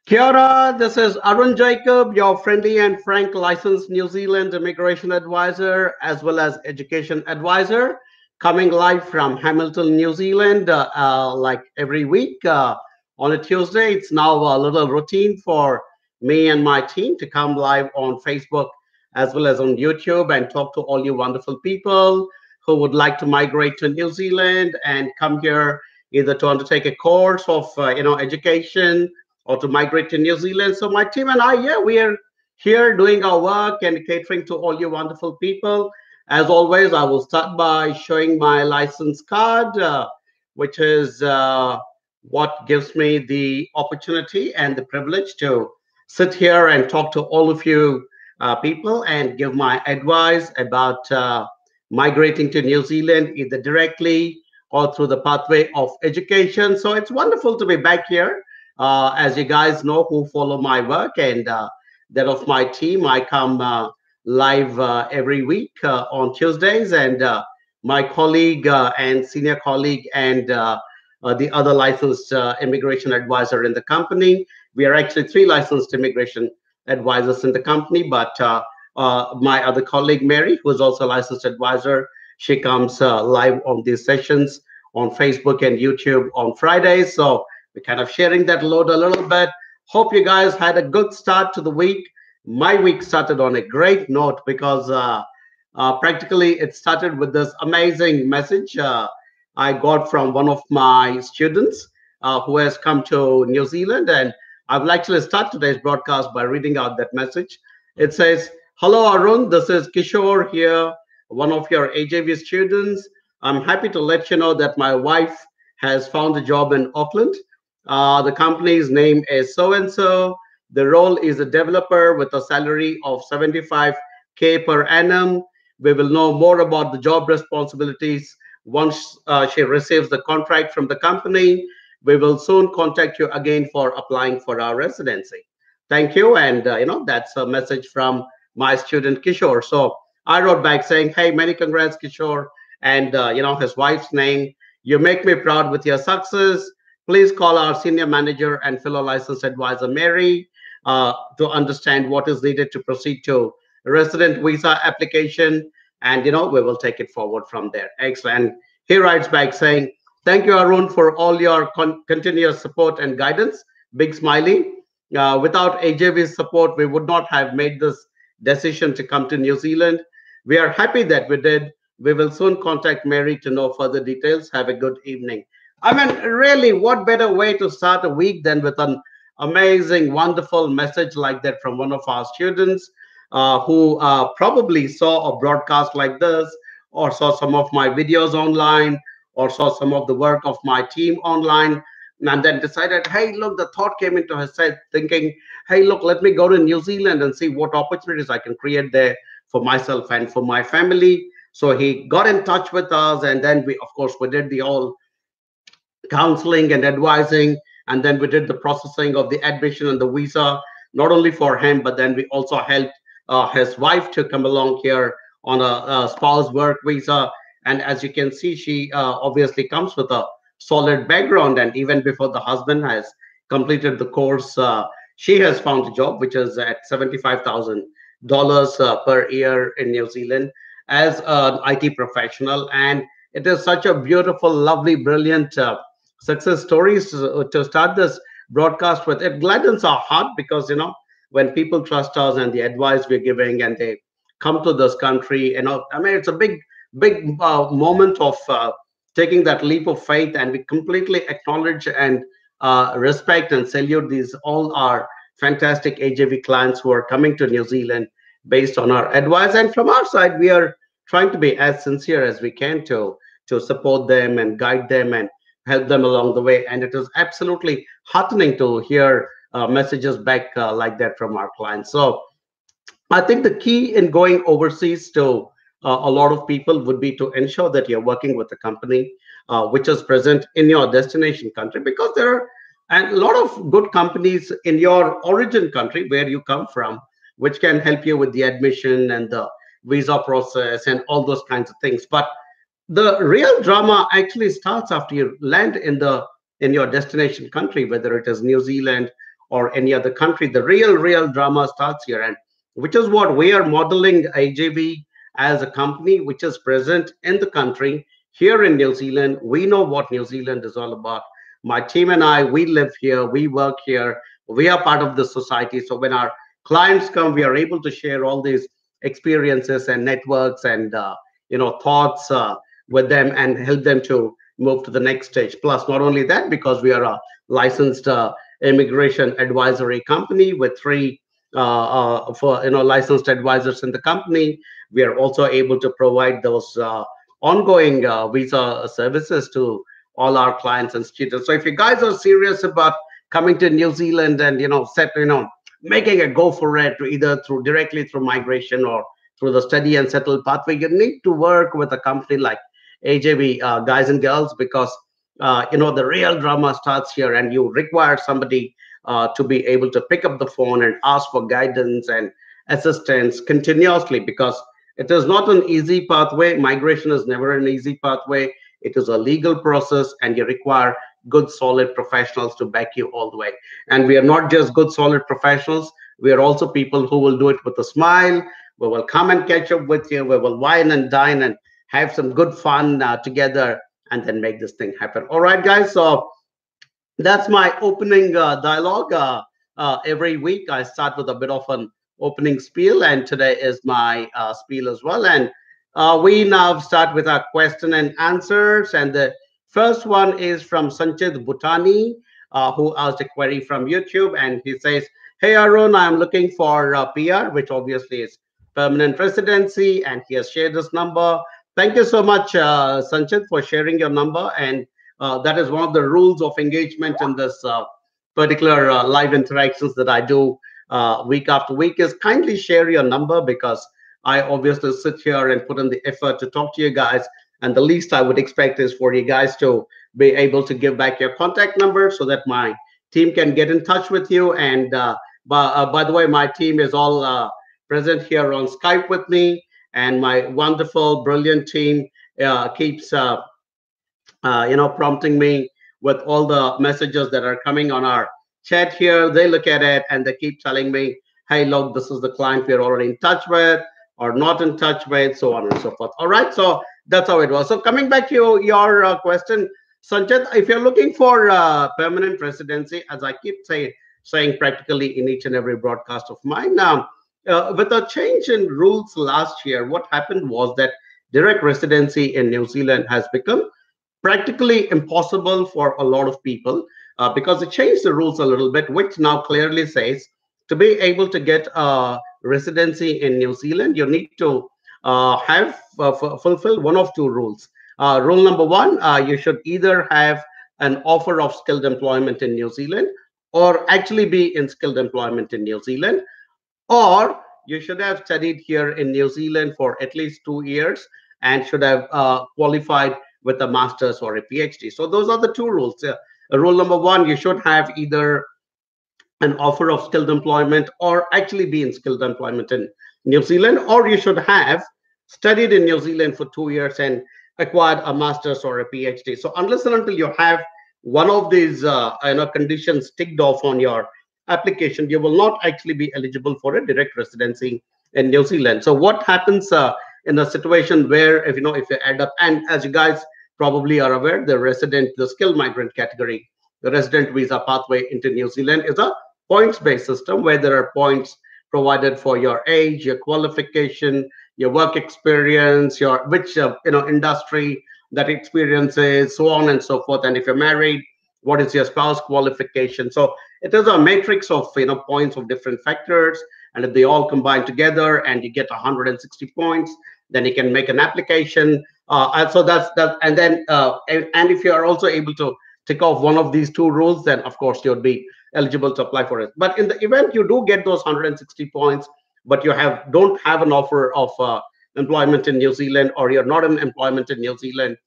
Kia ora, this is Arun Jacob, your friendly and frank licensed New Zealand immigration advisor as well as education advisor, coming live from Hamilton, New Zealand, like every week on a Tuesday. It's now a little routine for me and my team to come live on Facebook as well as on YouTube and talk to all you wonderful people who would like to migrate to New Zealand and come here either to undertake a course of education or to migrate to New Zealand. So my team and I, yeah, we are here doing our work and catering to all you wonderful people. As always, I will start by showing my license card, which is what gives me the opportunity and the privilege to sit here and talk to all of you people and give my advice about migrating to New Zealand either directly or through the pathway of education. So it's wonderful to be back here. As you guys know, who follow my work and that of my team, I come live every week on Tuesdays, and my colleague and senior colleague and the other licensed immigration advisor in the company. We are actually three licensed immigration advisors in the company, but my other colleague Mary, who is also a licensed advisor, she comes live on these sessions on Facebook and YouTube on Fridays. So we're kind of sharing that load a little bit. Hope you guys had a good start to the week. My week started on a great note because practically it started with this amazing message I got from one of my students who has come to New Zealand. And I will actually start today's broadcast by reading out that message. It says, "Hello, Arun. This is Kishore here, one of your AJV students. I'm happy to let you know that my wife has found a job in Auckland. The company's name is so and so. The role is a developer with a salary of 75K per annum. We will know more about the job responsibilities once she receives the contract from the company. We will soon contact you again for applying for our residency. Thank you." And that's a message from my student Kishore. So I wrote back saying, "Hey, many congrats, Kishore," and his wife's name. "You make me proud with your success. Please call our senior manager and fellow licensed advisor, Mary, to understand what is needed to proceed to resident visa application. And, we will take it forward from there." Excellent. And he writes back saying, "Thank you, Arun, for all your continuous support and guidance." Big smiley. Without AJV's support, we would not have made this decision to come to New Zealand. We are happy that we did. We will soon contact Mary to know further details. Have a good evening. I mean, really, what better way to start a week than with an amazing, wonderful message like that from one of our students who probably saw a broadcast like this, or saw some of my videos online, or saw some of the work of my team online, and then decided, hey, look, the thought came into his head thinking, hey, look, let me go to New Zealand and see what opportunities I can create there for myself and for my family. So he got in touch with us, and then of course, we did the whole counseling and advising, and then we did the processing of the admission and the visa, not only for him, but then we also helped his wife to come along here on a spouse work visa. And as you can see, she obviously comes with a solid background, and even before the husband has completed the course, she has found a job which is at $75,000 per year in New Zealand as an IT professional. And it is such a beautiful, lovely, brilliant success stories to start this broadcast with. It gladdens our heart because when people trust us and the advice we're giving, and they come to this country, I mean, it's a big moment of taking that leap of faith, and we completely acknowledge and respect and salute these all our fantastic AJV clients who are coming to New Zealand based on our advice. And from our side, we are trying to be as sincere as we can to support them and guide them and help them along the way. And it is absolutely heartening to hear messages back like that from our clients. So I think the key in going overseas to a lot of people would be to ensure that you're working with a company which is present in your destination country, because there are a lot of good companies in your origin country where you come from, which can help you with the admission and the visa process and all those kinds of things. But the real drama actually starts after you land in your destination country, whether it is New Zealand or any other country. The real drama starts here, and which is what we are modeling AJV as a company which is present in the country here in New Zealand. We know what New Zealand is all about. My team and I, we live here, we work here, we are part of the society. So when our clients come, we are able to share all these experiences and networks and thoughts with them and help them to move to the next stage. Plus, not only that, because we are a licensed immigration advisory company with three for licensed advisors in the company, we are also able to provide those ongoing visa services to all our clients and students. So if you guys are serious about coming to New Zealand and making a go for it, either through directly through migration or through the study and settle pathway, you need to work with a company like AJV, guys and girls, because the real drama starts here, and you require somebody to be able to pick up the phone and ask for guidance and assistance continuously, because it is not an easy pathway. Migration is never an easy pathway. It is a legal process, and you require good, solid professionals to back you all the way. And we are not just good, solid professionals. We are also people who will do it with a smile. We will come and catch up with you. We will wine and dine and have some good fun together, and then make this thing happen. All right, guys. So that's my opening dialogue. Every week I start with a bit of an opening spiel, and today is my spiel as well. And we now start with our question and answers. And the first one is from Sanchit Bhutani, who asked a query from YouTube, and he says, "Hey Arun, I'm looking for PR, which obviously is permanent residency," and he has shared this number. Thank you so much, Sanchit, for sharing your number. And that is one of the rules of engagement in this particular live interactions that I do week after week, is kindly share your number, because I obviously sit here and put in the effort to talk to you guys. And the least I would expect is for you guys to be able to give back your contact number so that my team can get in touch with you. And by the way, my team is all present here on Skype with me, and my wonderful, brilliant team keeps prompting me with all the messages that are coming on our chat here. They look at it and they keep telling me, "Hey, look, this is the client we're already in touch with or not in touch with," so on and so forth. All right, so that's how it was. So coming back to your question, Sanchit, if you're looking for permanent residency, as I keep saying practically in each and every broadcast of mine, now, with a change in rules last year, what happened was that direct residency in New Zealand has become practically impossible for a lot of people, because it changed the rules a little bit, which now clearly says to be able to get a residency in New Zealand, you need to have fulfill one of two rules. Rule number one, you should either have an offer of skilled employment in New Zealand, or actually be in skilled employment in New Zealand, or you should have studied here in New Zealand for at least 2 years and should have qualified with a master's or a PhD. So those are the two rules. Rule number one, you should have either an offer of skilled employment or actually be in skilled employment in New Zealand, or you should have studied in New Zealand for 2 years and acquired a master's or a PhD. So unless and until you have one of these conditions ticked off on your application, you will not actually be eligible for a direct residency in New Zealand. So what happens in a situation where if you add up, and as you guys probably are aware, the skilled migrant category, the resident visa pathway into New Zealand is a points-based system where there are points provided for your age, your qualification, your work experience, your which industry that experience is, so on and so forth. And if you're married, what is your spouse qualification? So it is a matrix of points of different factors, and if they all combine together and you get 160 points, then you can make an application. And so that's that. And then and if you are also able to tick off one of these two rules, then of course you'll be eligible to apply for it. But in the event you do get those 160 points, but you don't have an offer of employment in New Zealand, or you're not in employment in New Zealand,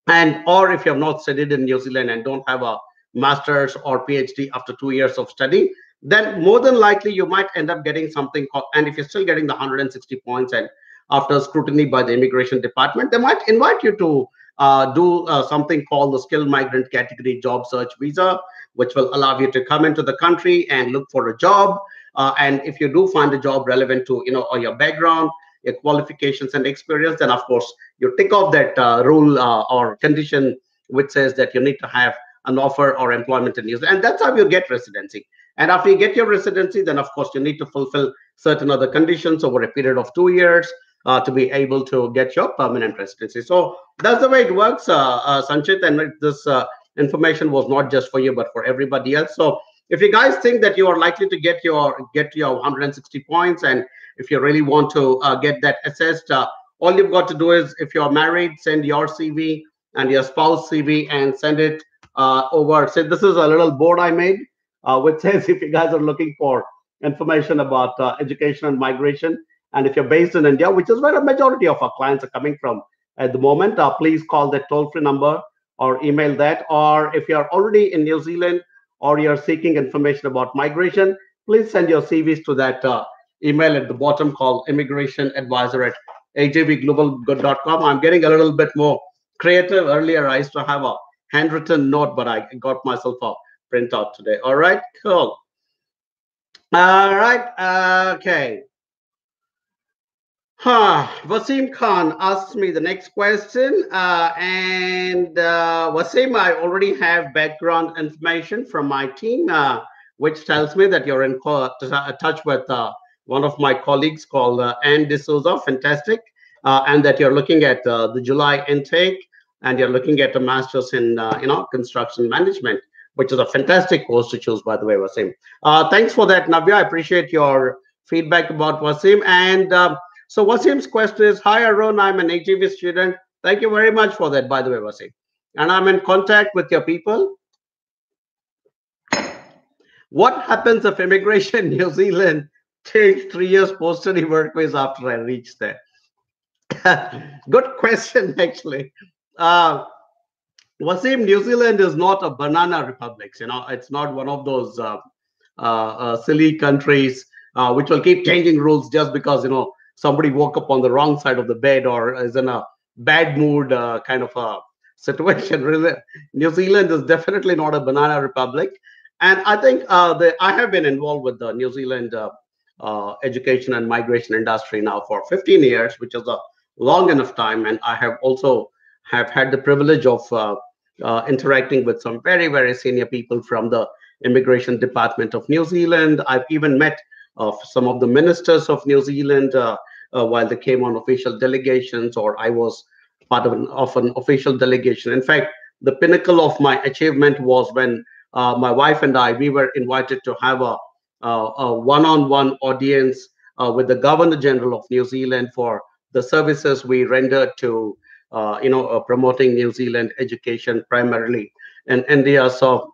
and or if you have not studied in New Zealand and don't have a master's or PhD after 2 years of study, then more than likely you might end up getting something called, and if you're still getting the 160 points and after scrutiny by the immigration department, they might invite you to do something called the skilled migrant category job search visa, which will allow you to come into the country and look for a job. And if you do find a job relevant to or your background, your qualifications and experience, then of course you tick off that rule or condition which says that you need to have an offer or employment in New Zealand, and that's how you get residency. And after you get your residency, then of course you need to fulfill certain other conditions over a period of 2 years to be able to get your permanent residency. So that's the way it works, Sanchit. And this information was not just for you, but for everybody else. So if you guys think that you are likely to get your 160 points, and if you really want to get that assessed, all you've got to do is, if you're married, send your CV and your spouse CV and send it over. So this is a little board I made, which says if you guys are looking for information about education and migration, and if you're based in India, which is where a majority of our clients are coming from at the moment, please call that toll-free number or email that. Or if you're already in New Zealand or you're seeking information about migration, please send your CVs to that email at the bottom called immigrationadvisor@ajvglobal.com. I'm getting a little bit more creative. Earlier, I used to have a handwritten note, but I got myself a printout today. All right, cool. All right, okay. Wasim Khan asked me the next question, and Wasim, I already have background information from my team, which tells me that you're in touch with one of my colleagues called Anne D'Souza, fantastic, and that you're looking at the July intake, and you're looking at a master's in construction management, which is a fantastic course to choose, by the way, Wasim. Thanks for that, Navya. I appreciate your feedback about Wasim. And so Wasim's question is, hi, Arun, I'm an AGV student. Thank you very much for that, by the way, Wasim. And I'm in contact with your people. What happens if immigration New Zealand takes 3 years post-study work visa after I reach there? Good question, actually. Wasim, New Zealand is not a banana republic. It's not one of those silly countries which will keep changing rules just because somebody woke up on the wrong side of the bed or is in a bad mood kind of a situation. Really, New Zealand is definitely not a banana republic. And I think I have been involved with the New Zealand education and migration industry now for 15 years, which is a long enough time. And I have also had the privilege of interacting with some very, very senior people from the Immigration Department of New Zealand. I've even met some of the ministers of New Zealand while they came on official delegations, or I was part of an official delegation. In fact, the pinnacle of my achievement was when my wife and we were invited to have a one-on-one audience with the Governor General of New Zealand for the services we rendered to promoting New Zealand education primarily in India. So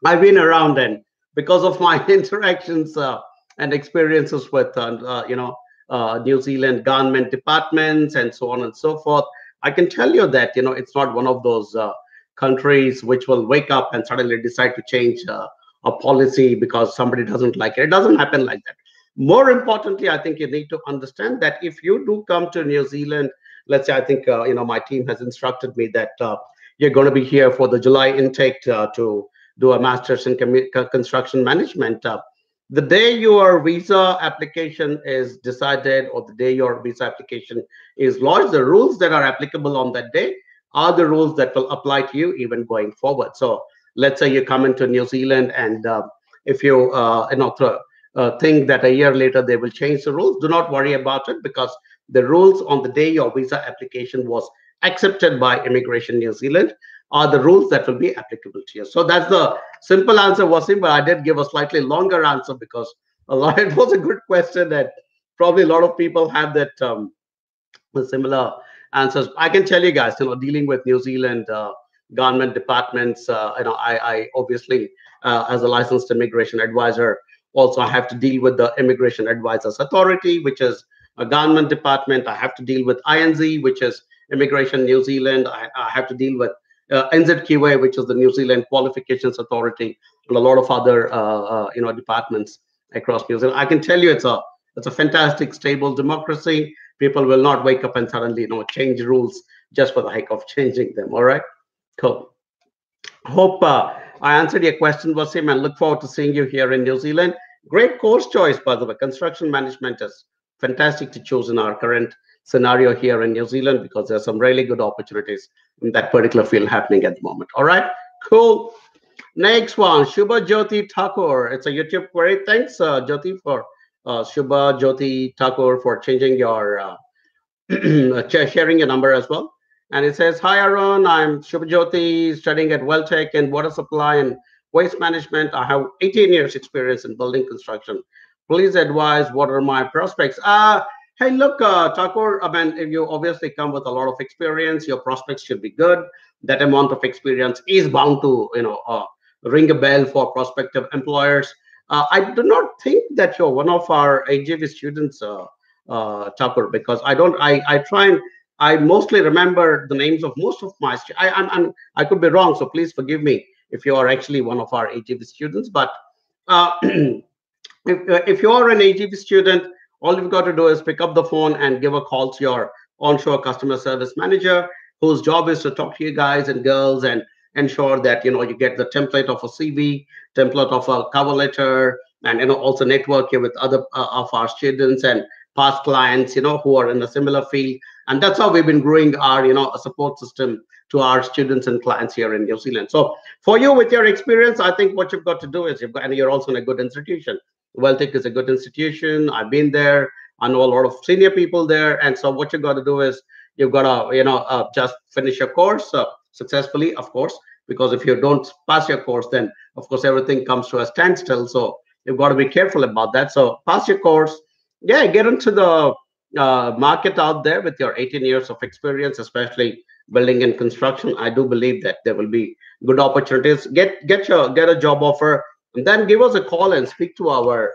I've been around, and because of my interactions and experiences with New Zealand government departments and so on and so forth, I can tell you that it's not one of those countries which will wake up and suddenly decide to change a policy because somebody doesn't like it. It doesn't happen like that. More importantly, I think you need to understand that if you do come to New Zealand, let's say, I think my team has instructed me that you're going to be here for the July intake to do a master's in construction management. The day your visa application is decided, or the day your visa application is lodged, the rules that are applicable on that day are the rules that will apply to you even going forward. So let's say you come into New Zealand, and if you think that a year later they will change the rules, do not worry about it, because the rules on the day your visa application was accepted by Immigration New Zealand are the rules that will be applicable to you. So that's the simple answer, Wasim, but I did give a slightly longer answer because it was a good question, and probably a lot of people have that similar answers. I can tell you guys, dealing with New Zealand government departments, I obviously, as a licensed immigration advisor, also I have to deal with the Immigration Advisors Authority, which is a government department. I have to deal with INZ, which is Immigration New Zealand. I have to deal with NZQA, which is the New Zealand Qualifications Authority, and a lot of other departments across New Zealand. I can tell you it's a fantastic, stable democracy. People will not wake up and suddenly change rules just for the heck of changing them. All right, cool. Hope I answered your question, Wasim, and look forward to seeing you here in New Zealand. Great course choice, by the way. Construction management is fantastic to choose in our current scenario here in New Zealand because there's some really good opportunities in that particular field happening at the moment. All right, cool. Next one, Shubha Jyoti Thakur. It's a YouTube query. Thanks, Jyoti, for Shubha Jyoti Thakur for changing your sharing your number as well. And it says, "Hi, Arun. I'm Shubhajyoti, studying at Welltech in water supply and waste management. I have 18 years experience in building construction. Please advise what are my prospects." Hey, look, Thakur, I mean, if you obviously come with a lot of experience, your prospects should be good. That amount of experience is bound to, ring a bell for prospective employers. I do not think that you're one of our AGV students, Thakur, because I try and I mostly remember the names of most of my I could be wrong, so please forgive me if you are actually one of our AGV students. But if, if you are an AGV student, all you've got to do is pick up the phone and give a call to your onshore customer service manager, whose job is to talk to you guys and girls and ensure that you get the template of a CV, template of a cover letter, and also network you with other of our students and past clients, who are in a similar field. And that's how we've been growing our, a support system to our students and clients here in New Zealand. So for you, with your experience, I think what you've got to do is and you're also in a good institution. Welltech is a good institution. I've been there. I know a lot of senior people there. And so what you've got to do is you've got to, just finish your course successfully, of course, because if you don't pass your course, then of course everything comes to a standstill. So you've got to be careful about that. So pass your course. Yeah, get into the market out there with your 18 years of experience, especially building and construction. I do believe that there will be good opportunities. Get a job offer, and then give us a call and speak to our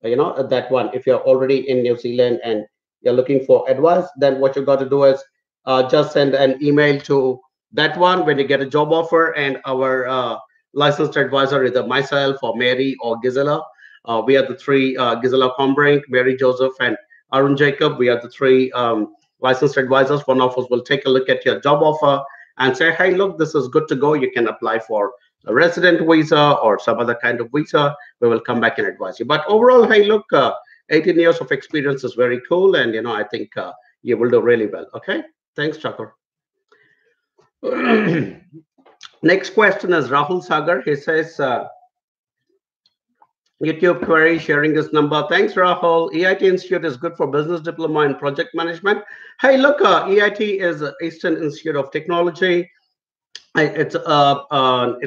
that one. If you're already in New Zealand and you're looking for advice, then what you got to do is just send an email to that one when you get a job offer, and our licensed advisor, either myself or Mary or Gisela. We are the three, Gisela Combrink, Mary Joseph, and Arun Jacob. We are the three licensed advisors. One of us will take a look at your job offer and say, hey, look, this is good to go. You can apply for a resident visa or some other kind of visa. We will come back and advise you. But overall, hey, look, 18 years of experience is very cool. And, I think you will do really well. Okay. Thanks, Chakra. Next question is Rahul Sagar. He says, YouTube query, sharing this number. Thanks, Rahul. EIT Institute is good for business diploma and project management. Hey, look, EIT is Eastern Institute of Technology. It's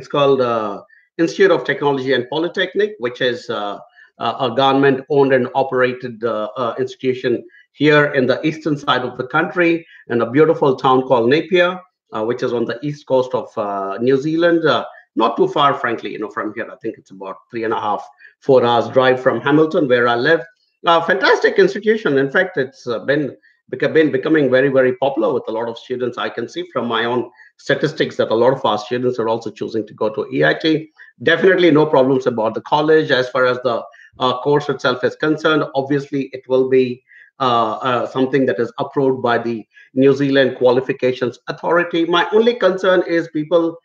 called Institute of Technology and Polytechnic, which is a government-owned and operated institution here in the eastern side of the country, in a beautiful town called Napier, which is on the east coast of New Zealand. Not too far, frankly, from here. I think it's about 3.5, 4 hours drive from Hamilton, where I live. Fantastic institution. In fact, it's been becoming very, very popular with a lot of students. I can see from my own statistics that a lot of our students are also choosing to go to EIT. Definitely no problems about the college as far as the course itself is concerned. Obviously, it will be something that is approved by the New Zealand Qualifications Authority. My only concern is people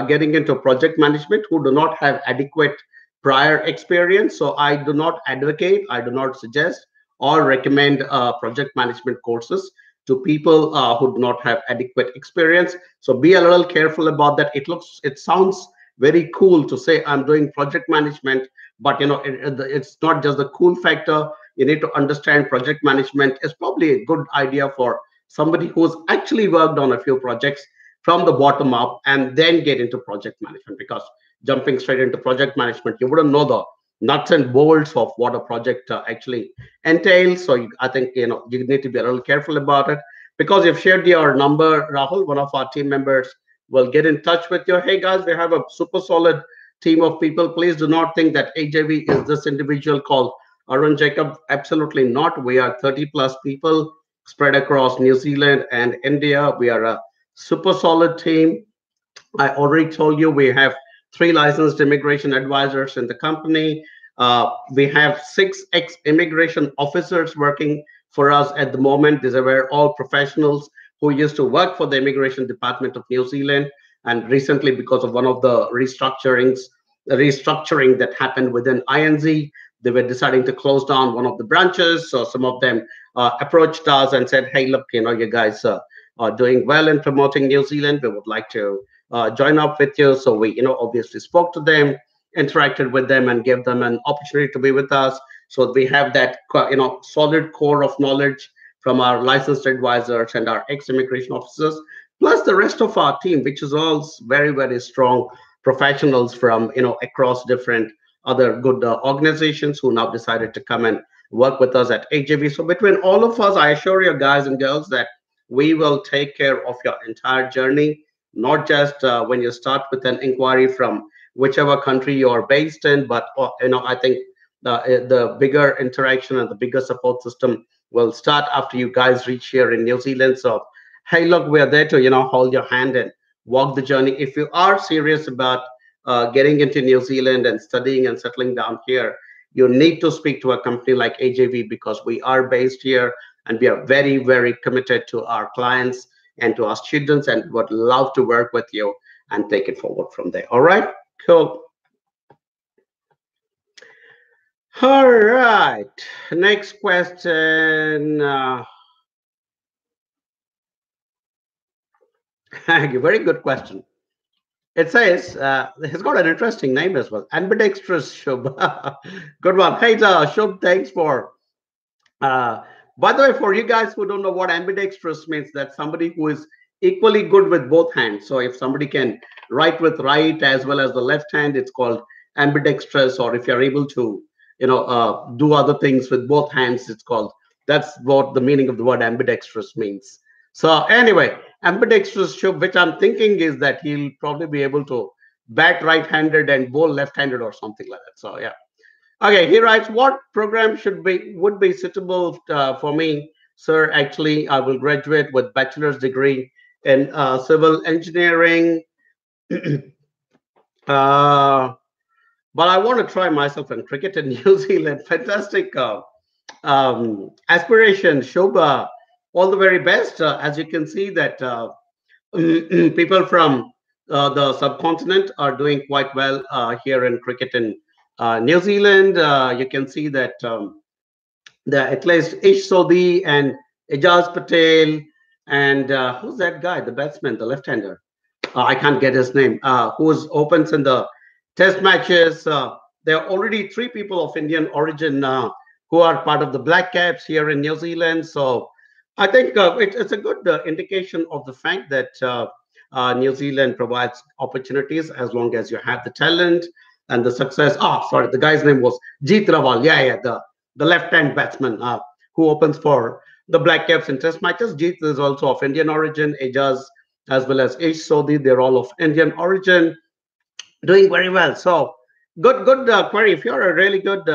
getting into project management who do not have adequate prior experience. So I do not advocate, I do not suggest or recommend project management courses to people who do not have adequate experience. So be a little careful about that. It sounds very cool to say I'm doing project management, but it's not just the cool factor. You need to understand project management is probably a good idea for somebody who's actually worked on a few projects from the bottom up and then get into project management, because jumping straight into project management, you wouldn't know the nuts and bolts of what a project actually entails. So I think you need to be a little careful about it, because you've shared your number, Rahul. One of our team members will get in touch with you. Hey guys, we have a super solid team of people. Please do not think that AJV is this individual called Arun Jacob. Absolutely not. We are 30 plus people spread across New Zealand and India. We are a super solid team. I already told you we have 3 licensed immigration advisors in the company. We have 6 ex-immigration officers working for us at the moment. These are all professionals who used to work for the Immigration Department of New Zealand. And recently, because of one of the restructuring that happened within INZ, they were deciding to close down one of the branches. So some of them approached us and said, "Hey, look, you guys are doing well in promoting New Zealand. We would like to join up with you." So we, obviously spoke to them, interacted with them, and gave them an opportunity to be with us. So we have that, solid core of knowledge from our licensed advisors and our ex-immigration officers, plus the rest of our team, which is all very, very strong professionals from, across different other good organizations who now decided to come and work with us at AJV. So between all of us, I assure you, guys and girls, that we will take care of your entire journey, not just when you start with an inquiry from whichever country you are based in, but I think the bigger interaction and the bigger support system will start after you guys reach here in New Zealand. So hey, look, we are there to hold your hand and walk the journey. If you are serious about getting into New Zealand and studying and settling down here, you need to speak to a company like AJV, because we are based here and we are very, very committed to our clients and to our students, and would love to work with you and take it forward from there. All right, cool. All right, next question. Very good question. It says, it's got an interesting name as well. Ambidextrous Shub. Good one. Hey, Shub, thanks for. By the way, for you guys who don't know what ambidextrous means, that's somebody who is equally good with both hands. So if somebody can write with right as well as the left hand, it's called ambidextrous. Or if you're able to, do other things with both hands, it's called. That's what the meaning of the word ambidextrous means. So anyway, ambidextrous Shub, which I'm thinking is that he'll probably be able to bat right-handed and bowl left-handed or something like that. So yeah. Okay, he writes, what program would be suitable for me, sir? Actually, I will graduate with bachelor's degree in civil engineering. But I want to try myself in cricket in New Zealand. Fantastic aspiration, Shobha. All the very best. As you can see that people from the subcontinent are doing quite well here in cricket in New Zealand. You can see that at least Ish Sodhi and Ijaz Patel and who's that guy, the batsman, the left-hander? I can't get his name. Who opens in the test matches? There are already 3 people of Indian origin who are part of the Black Caps here in New Zealand. So I think it's a good indication of the fact that New Zealand provides opportunities as long as you have the talent and the success. Sorry, the guy's name was Jeet Rawal. Yeah, the left-hand batsman who opens for the Black Caps in test matches. Jeet is also of Indian origin. Ejaz as well as Ish Sodhi, they're all of Indian origin, doing very well. So good query. If you're a really good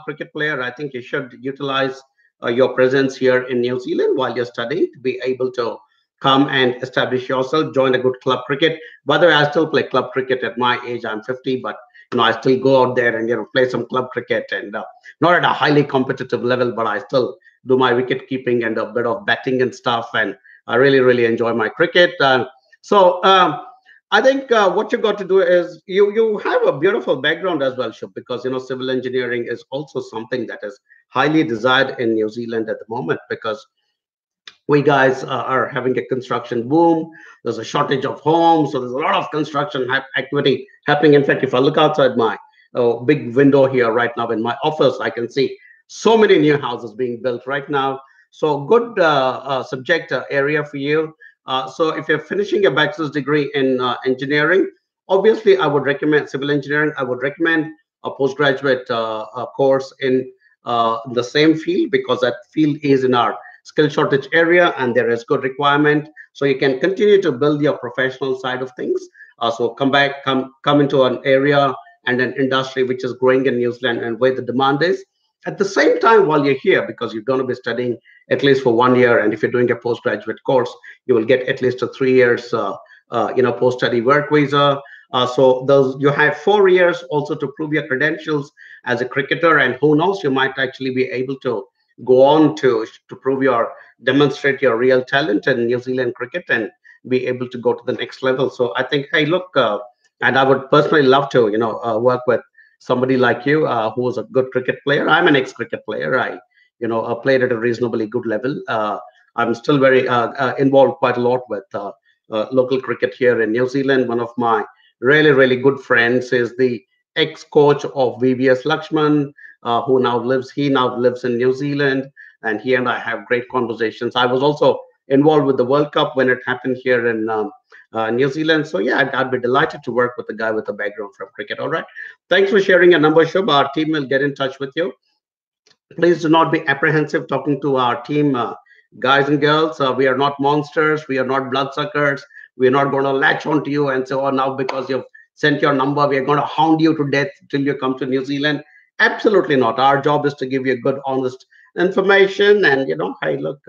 cricket player, I think you should utilize your presence here in New Zealand while you're studying to be able to come and establish yourself, join a good club cricket. By the way, I still play club cricket at my age. I'm 50, but I still go out there and play some club cricket, and not at a highly competitive level, but I still do my wicket keeping and a bit of batting and stuff, and I really, really enjoy my cricket. So I think what you got to do is you have a beautiful background as well, Shub, because civil engineering is also something that is highly desired in New Zealand at the moment, because we guys are having a construction boom. There's a shortage of homes, so there's a lot of construction activity happening. In fact, if I look outside my big window here right now in my office, I can see so many new houses being built right now. So good subject area for you. So if you're finishing a bachelor's degree in engineering, obviously I would recommend civil engineering. I would recommend a postgraduate course in the same field, because that field is in our skill shortage area and there is good requirement. So you can continue to build your professional side of things. So come into an area and an industry which is growing in New Zealand and where the demand is. At the same time, while you're here, because you're going to be studying at least for 1 year, and if you're doing a postgraduate course, you will get at least a 3 years, post-study work visa. So you have 4 years also to prove your credentials as a cricketer, and who knows, you might actually be able to go on to prove your demonstrate your real talent in New Zealand cricket and be able to go to the next level. So I think, hey, look, and I would personally love to, work with somebody like you who is a good cricket player. I'm an ex-cricket player. I, played at a reasonably good level. I'm still very involved quite a lot with local cricket here in New Zealand. One of my really, really good friends is the ex-coach of VVS Lakshman, he now lives in New Zealand, and he and I have great conversations. I was also involved with the World Cup when it happened here in New Zealand. So yeah, I'd be delighted to work with a guy with a background from cricket. All right. Thanks for sharing your number, Shub. Our team will get in touch with you. Please do not be apprehensive talking to our team, guys and girls. We are not monsters. We are not bloodsuckers. We are not going to latch onto you and say, oh, now because you've sent your number, we are going to hound you to death till you come to New Zealand. Absolutely not. Our job is to give you good, honest information. And, hey, look,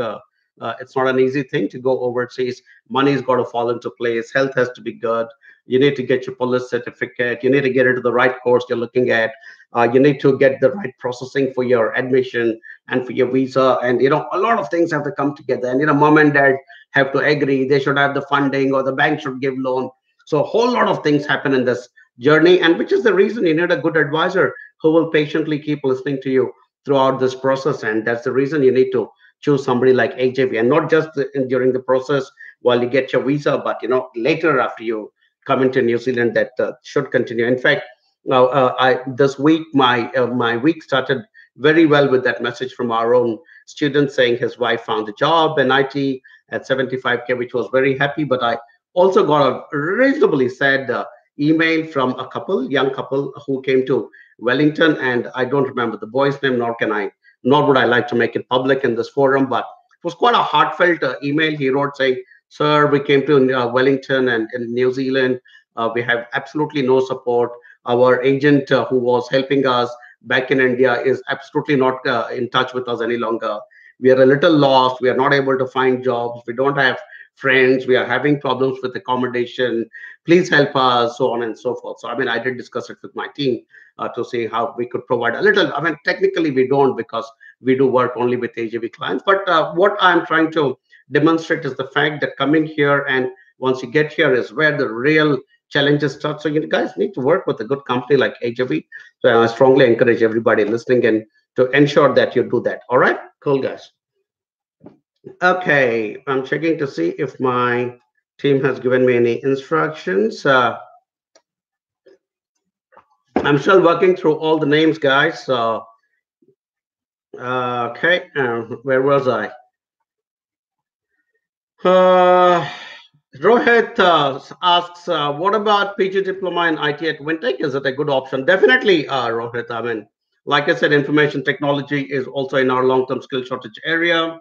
it's not an easy thing to go overseas. Money's got to fall into place. Health has to be good. You need to get your police certificate. You need to get into the right course you're looking at. You need to get the right processing for your admission and for your visa. And, a lot of things have to come together. And, mom and dad have to agree. They should have the funding or the bank should give loan. So a whole lot of things happen in this journey. And which is the reason you need a good advisor who will patiently keep listening to you throughout this process. And that's the reason you need to choose somebody like AJV, and not just during the process while you get your visa, but later after you come into New Zealand, that should continue. In fact, now I this week my week started very well with that message from our own student saying his wife found a job in IT at 75K, which was very happy. But I also got a reasonably sad email from a young couple who came to Wellington, and I don't remember the boy's name, nor would I like to make it public in this forum, but it was quite a heartfelt email. He wrote saying, "Sir, we came to Wellington and in New Zealand. We have absolutely no support. Our agent who was helping us back in India is absolutely not in touch with us any longer. We are a little lost. We are not able to find jobs. We don't have friends. We are having problems with accommodation. Please help us," so on and so forth. So, I mean, I did discuss it with my team to see how we could provide a little. I mean, technically, we don't, because we do work only with AJV clients. But what I'm trying to demonstrate is the fact that coming here and once you get here is where the real challenges start. So you guys need to work with a good company like AJV. So I strongly encourage everybody listening in to ensure that you do that. All right, cool, guys. Okay, I'm checking to see if my team has given me any instructions. I'm still working through all the names, guys. So, okay, where was I? Rohit asks, what about PG diploma in IT at Wintech? Is it a good option? Definitely, Rohit. I mean, like I said, information technology is also in our long-term skill shortage area.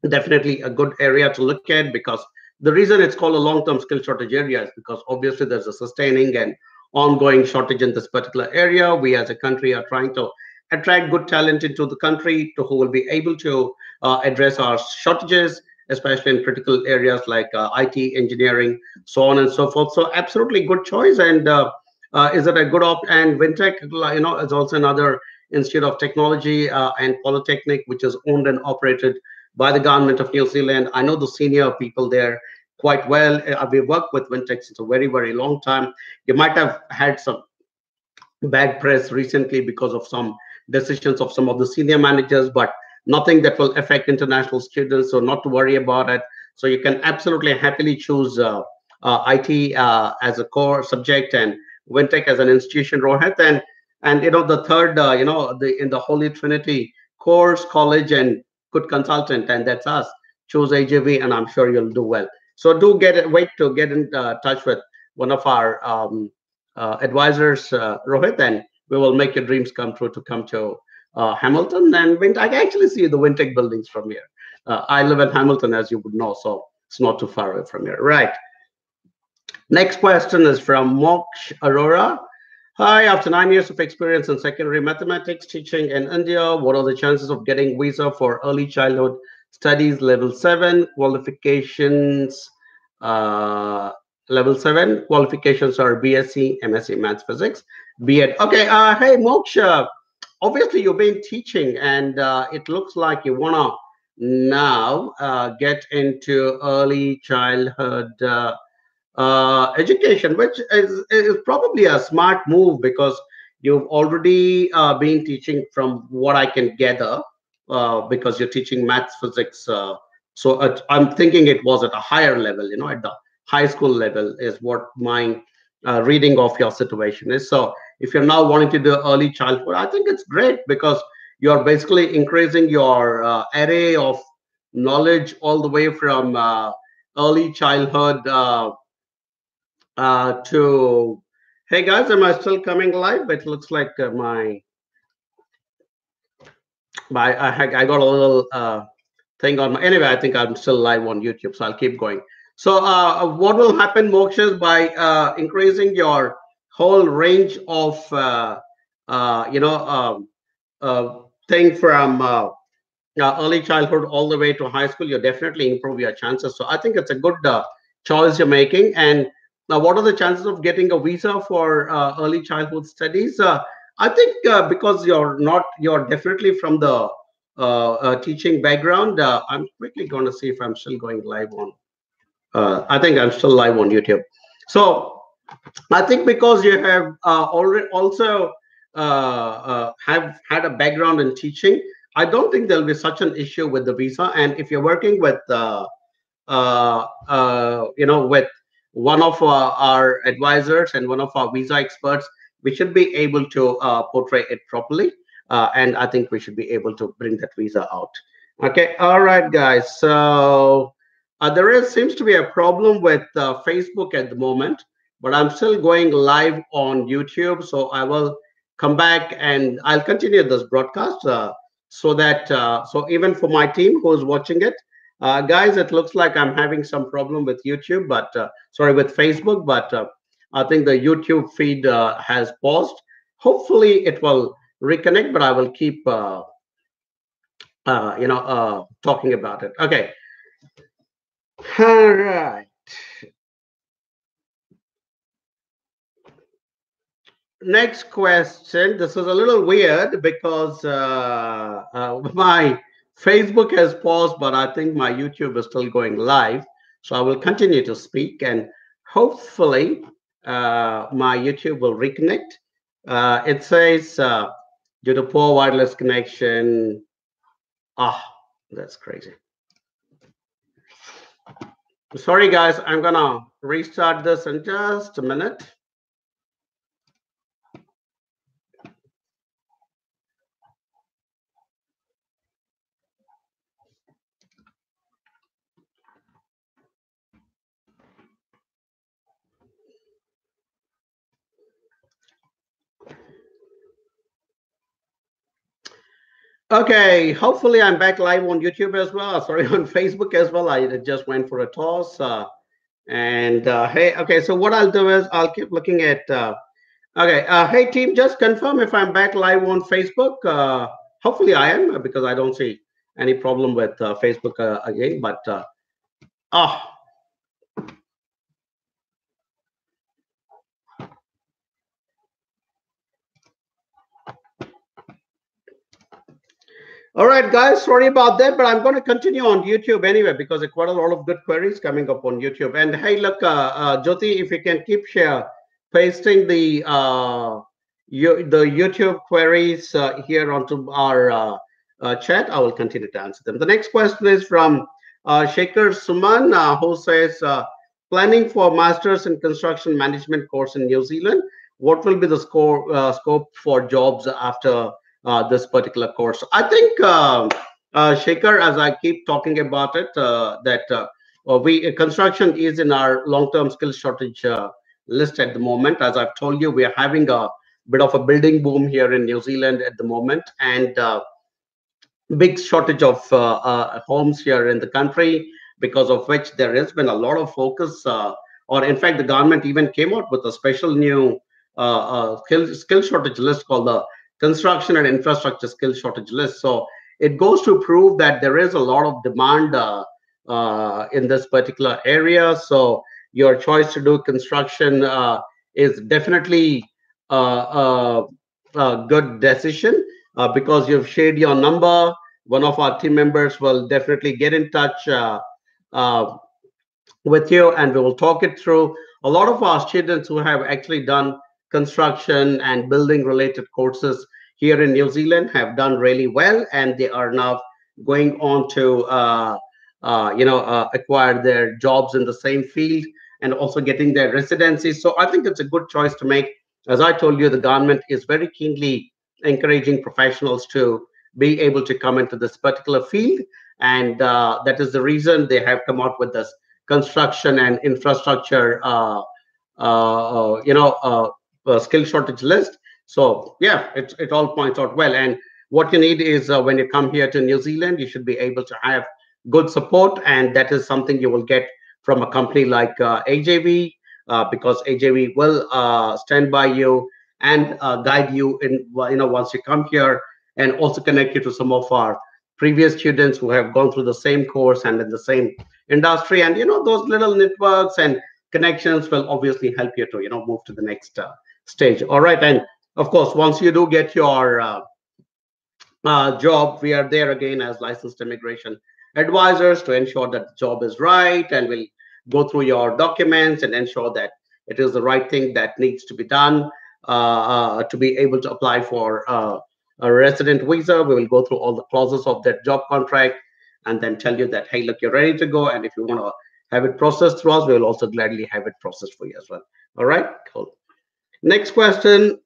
Definitely a good area to look at, because the reason it's called a long-term skill shortage area is because obviously there's a sustaining and ongoing shortage in this particular area. We as a country are trying to attract good talent into the country to who will be able to address our shortages, especially in critical areas like IT, engineering, so on and so forth. So absolutely good choice. And is it a good op? And Wintech, is also another institute of technology and polytechnic, which is owned and operated by the government of New Zealand. I know the senior people there quite well. We worked with Wintech since a very, very long time. You might have had some bad press recently because of some decisions of some of the senior managers, but nothing that will affect international students, so not to worry about it. So you can absolutely happily choose IT as a core subject and Wintech as an institution, Rohit. And the third, in the Holy Trinity, course, college, and good consultant, and that's us. Choose AJV, and I'm sure you'll do well. So do wait to get in touch with one of our advisors, Rohit, and we will make your dreams come true to come to Hamilton and Wintech. I can actually see the Wintech buildings from here. I live in Hamilton, as you would know, so it's not too far away from here. Right. Next question is from Moksh Arora. Hi, after 9 years of experience in secondary mathematics teaching in India, what are the chances of getting visa for early childhood studies level 7 qualifications? Level 7 qualifications are BSc, MSc Maths Physics, B.Ed. Okay, hey Moksha, obviously you've been teaching, and it looks like you wanna now get into early childhood education, which is probably a smart move because you've already been teaching, from what I can gather, because you're teaching maths, physics. I'm thinking it was at a higher level, at the high school level, is what my reading of your situation is. So if you're now wanting to do early childhood, I think it's great because you're basically increasing your array of knowledge all the way from early childhood to, hey guys, am I still coming live? But it looks like I got a little thing on my, anyway, I think I'm still live on YouTube, so I'll keep going. So what will happen, Moksha, is by increasing your whole range of thing from early childhood all the way to high school, you definitely improve your chances. So I think it's a good choice you're making. And now, what are the chances of getting a visa for early childhood studies? I think because you're definitely from the teaching background. I'm quickly going to see if I'm still going live on. I think I'm still live on YouTube. So I think because you have already also have had a background in teaching, I don't think there'll be such an issue with the visa. And if you're working with, with one of our advisors and one of our visa experts, we should be able to portray it properly. And I think we should be able to bring that visa out. Okay. All right, guys. So seems to be a problem with Facebook at the moment, but I'm still going live on YouTube. So I will come back and I'll continue this broadcast so that so even for my team who's watching it, guys, it looks like I'm having some problem with YouTube, but sorry, with Facebook, but I think the YouTube feed has paused. Hopefully it will reconnect, but I will keep talking about it. Okay. All right. Next question. This is a little weird because my Facebook has paused, but I think my YouTube is still going live. So I will continue to speak, and hopefully my YouTube will reconnect. It says due to poor wireless connection. Ah, that's crazy. Sorry, guys. I'm gonna restart this in just a minute. Okay, hopefully I'm back live on YouTube as well. Sorry, on Facebook as well. I just went for a toss. Hey, okay, so what I'll do is I'll keep looking at. Hey team, just confirm if I'm back live on Facebook. Hopefully I am because I don't see any problem with Facebook again. But all right, guys, sorry about that, but I'm going to continue on YouTube anyway because there are quite a lot of good queries coming up on YouTube. And hey, look, Jyoti, if you can keep pasting the YouTube queries here onto our chat, I will continue to answer them. The next question is from Shekhar Suman, who says, planning for Masters in Construction Management course in New Zealand. What will be the scope for jobs after this particular course? I think, Shekhar, as I keep talking about it, that construction is in our long-term skills shortage list at the moment. As I've told you, we are having a bit of a building boom here in New Zealand at the moment, and big shortage of homes here in the country, because of which there has been a lot of focus, or in fact, the government even came out with a special new skill shortage list called the construction and infrastructure skill shortage list. So it goes to prove that there is a lot of demand in this particular area. So your choice to do construction is definitely a good decision. because you've shared your number. One of our team members will definitely get in touch uh, with you, and we will talk it through. A lot of our students who have actually done construction and building related courses here in New Zealand have done really well, and they are now going on to acquire their jobs in the same field and also getting their residency. So I think it's a good choice to make. As I told you, the government is very keenly encouraging professionals to be able to come into this particular field, and that is the reason they have come out with this construction and infrastructure skill shortage list. So yeah, it all points out well. And what you need is, when you come here to New Zealand, you should be able to have good support, and that is something you will get from a company like AJV, because AJV will stand by you and guide you in, once you come here, and also connect you to some of our previous students who have gone through the same course and in the same industry. And those little networks and connections will obviously help you to move to the next stage. All right. And of course, once you do get your job, we are there again as licensed immigration advisors to ensure that the job is right, and we'll go through your documents and ensure that it is the right thing that needs to be done to be able to apply for a resident visa. We will go through all the clauses of that job contract and then tell you that, hey, look, you're ready to go. And if you want to have it processed through us, we will also gladly have it processed for you as well. All right, cool. Next question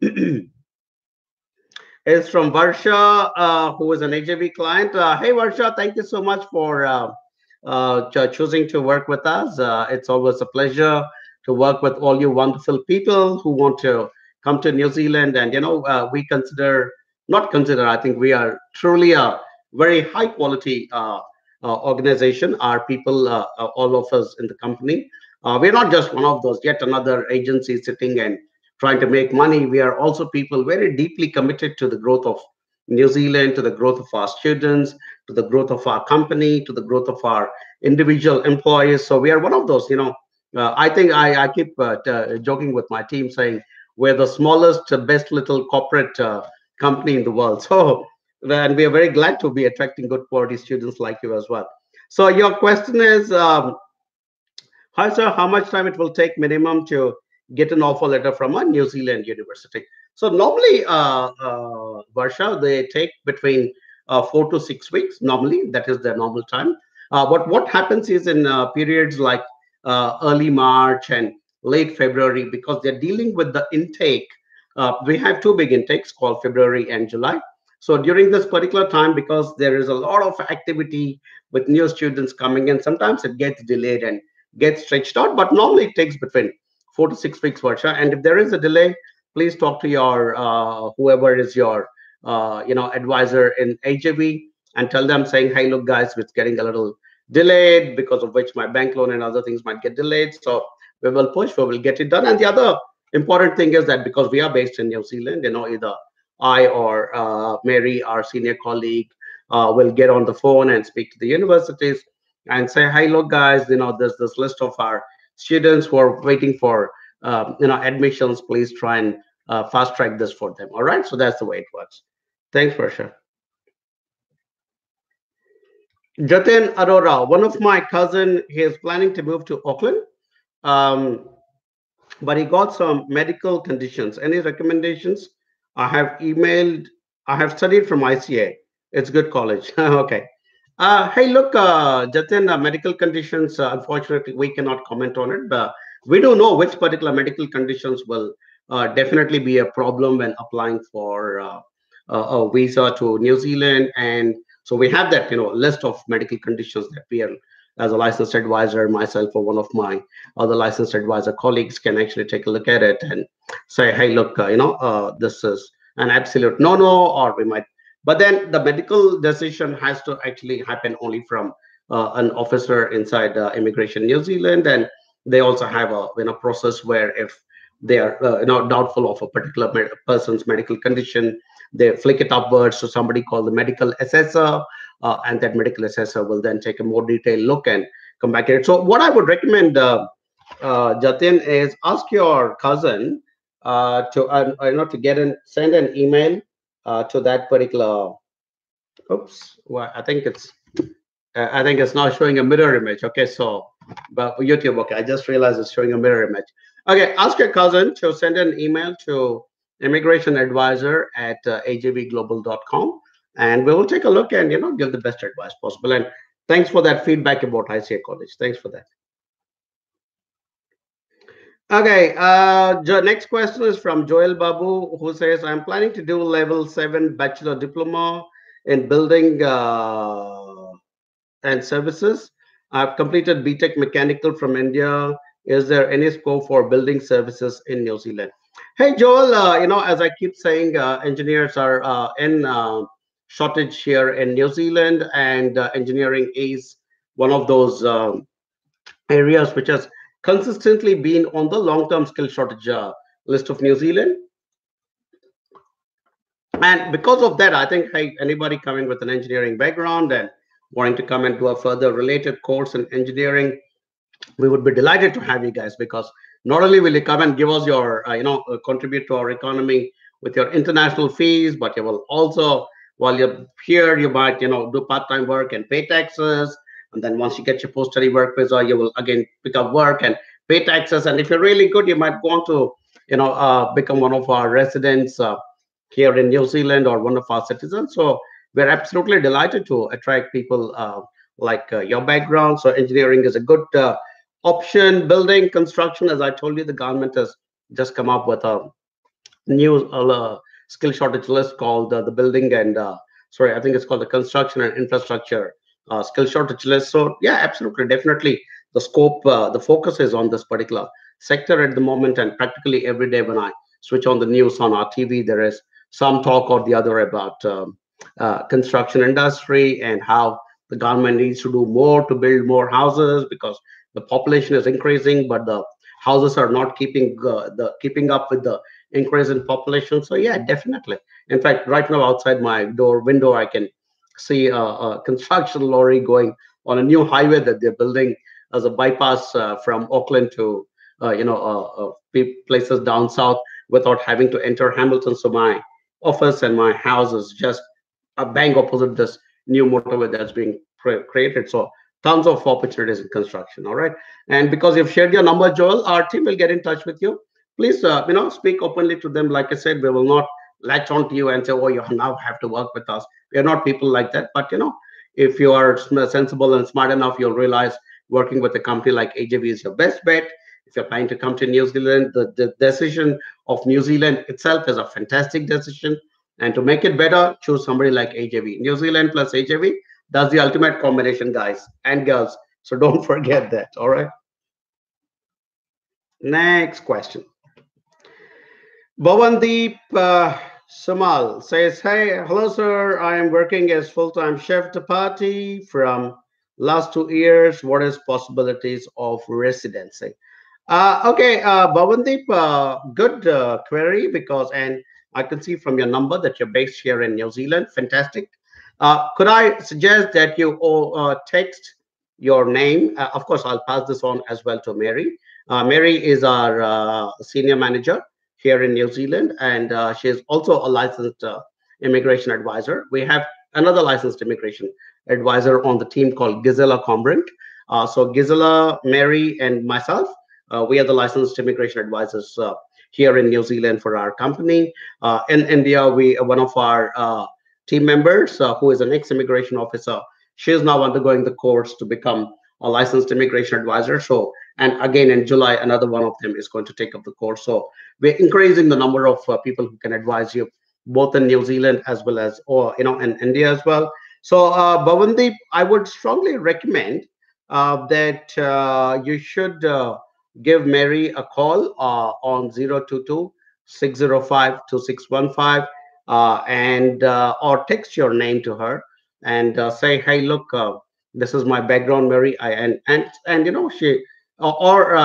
is from Varsha, who is an AJV client. Hey, Varsha, thank you so much for choosing to work with us. It's always a pleasure to work with all you wonderful people who want to come to New Zealand. And, we not consider, I think we are truly a very high quality organization. Our people, all of us in the company, we're not just one of those, yet another agency sitting and trying to make money. We are also people very deeply committed to the growth of New Zealand, to the growth of our students, to the growth of our company, to the growth of our individual employees. So we are one of those, I think I keep joking with my team saying we're the smallest, best little corporate company in the world. So, and we are very glad to be attracting good quality students like you as well. So your question is, hi, sir, how much time it will take minimum to get an offer letter from a New Zealand university? So normally, Varsha, they take between 4 to 6 weeks. Normally, that is their normal time. But what happens is in periods like early March and late February, because they're dealing with the intake, we have two big intakes called February and July. So during this particular time, because there is a lot of activity with new students coming in, sometimes it gets delayed and gets stretched out. But normally it takes between 4 to 6 weeks, Varsha. And if there is a delay, please talk to your whoever is your advisor in HAV and tell them saying, hey, look, guys, it's getting a little delayed, because of which my bank loan and other things might get delayed. So we will push, we will get it done. And the other important thing is that because we are based in New Zealand, either I or Mary, our senior colleague, will get on the phone and speak to the universities and say, hey, look, guys, there's this list of our students who are waiting for admissions. Please try and fast track this for them. All right, so that's the way it works. Thanks, Varsha. Jatin Arora, one of my cousin, he is planning to move to Auckland, um, but he got some medical conditions. Any recommendations? I have emailed. I have studied from ICA. It's good college. Okay. Hey, look, Jatin, medical conditions, unfortunately, we cannot comment on it, but we don't know which particular medical conditions will definitely be a problem when applying for a visa to New Zealand. And so we have that, list of medical conditions that we are, as a licensed advisor, myself or one of my other licensed advisor colleagues can actually take a look at it and say, hey, look, this is an absolute no-no, or we might. But then the medical decision has to actually happen only from an officer inside Immigration New Zealand, and they also have a process where if they are doubtful of a particular person's medical condition, they flick it upwards to somebody called the medical assessor, and that medical assessor will then take a more detailed look and come back at it. So what I would recommend, Jatin, is ask your cousin to to send an email to that particular. Oops, well, I think it's now showing a mirror image. Okay, so but for YouTube, okay, I just realized it's showing a mirror image. Okay, ask your cousin to send an email to immigration advisor at ajvglobal.com, and we will take a look and give the best advice possible. And thanks for that feedback about ICA College. Thanks for that. Okay, next question is from Joel Babu, who says, I'm planning to do level 7 bachelor diploma in building and services. I've completed BTech mechanical from India. Is there any scope for building services in New Zealand? Hey, Joel, as I keep saying, engineers are in shortage here in New Zealand, and engineering is one of those areas which has consistently been on the long-term skill shortage list of New Zealand. And because of that, I think, hey, anybody coming with an engineering background and wanting to come and do a further related course in engineering, we would be delighted to have you guys, because not only will you come and give us your, contribute to our economy with your international fees, but you will also, while you're here, you might, do part-time work and pay taxes. And then once you get your post-study work visa, you will again pick up work and pay taxes. And if you're really good, you might go on to, become one of our residents here in New Zealand or one of our citizens. So we're absolutely delighted to attract people like your background. So engineering is a good option. Building construction, as I told you, the government has just come up with a new skill shortage list called the building and sorry, I think it's called the construction and infrastructure skill shortage list. So yeah, absolutely, definitely the scope, the focus is on this particular sector at the moment. And practically every day when I switch on the news on our TV, there is some talk or the other about construction industry and how the government needs to do more to build more houses, because the population is increasing, but the houses are not keeping up with the increase in population. So yeah, definitely. In fact, right now outside my door window, I can see a construction lorry going on a new highway that they're building as a bypass from Auckland to places down south without having to enter Hamilton. So my office and my house is just a bang opposite this new motorway that's being created. So tons of opportunities in construction. All right. And because you've shared your number, Joel, our team will get in touch with you. Please, speak openly to them. Like I said, we will not latch on to you and say, oh, you now have to work with us. We are not people like that. But, if you are sensible and smart enough, you'll realize working with a company like AJV is your best bet. If you're planning to come to New Zealand, the decision of New Zealand itself is a fantastic decision. And to make it better, choose somebody like AJV. New Zealand plus AJV, that's the ultimate combination, guys and girls. So don't forget that. All right. Next question. Bhavandeep Samal says, hey, hello, sir. I am working as full-time chef de partie from last 2 years. What is possibilities of residency? Okay, Bhavandeep, good query, because, and I can see from your number that you're based here in New Zealand. Fantastic. Could I suggest that you text your name? Of course, I'll pass this on as well to Mary. Mary is our senior manager here in New Zealand, and she is also a licensed immigration advisor. We have another licensed immigration advisor on the team called Gisela Combrink. So Gisela, Mary, and myself, we are the licensed immigration advisors here in New Zealand for our company. In India, one of our team members, who is an ex-immigration officer, she is now undergoing the course to become a licensed immigration advisor. So, and again in July, another one of them is going to take up the course. So we're increasing the number of people who can advise you, both in New Zealand as well as, or in India as well. So, Bhavandeep, I would strongly recommend that you should give Mary a call on 022 605 2615 and or text your name to her and say, hey, look, this is my background, Mary. And she or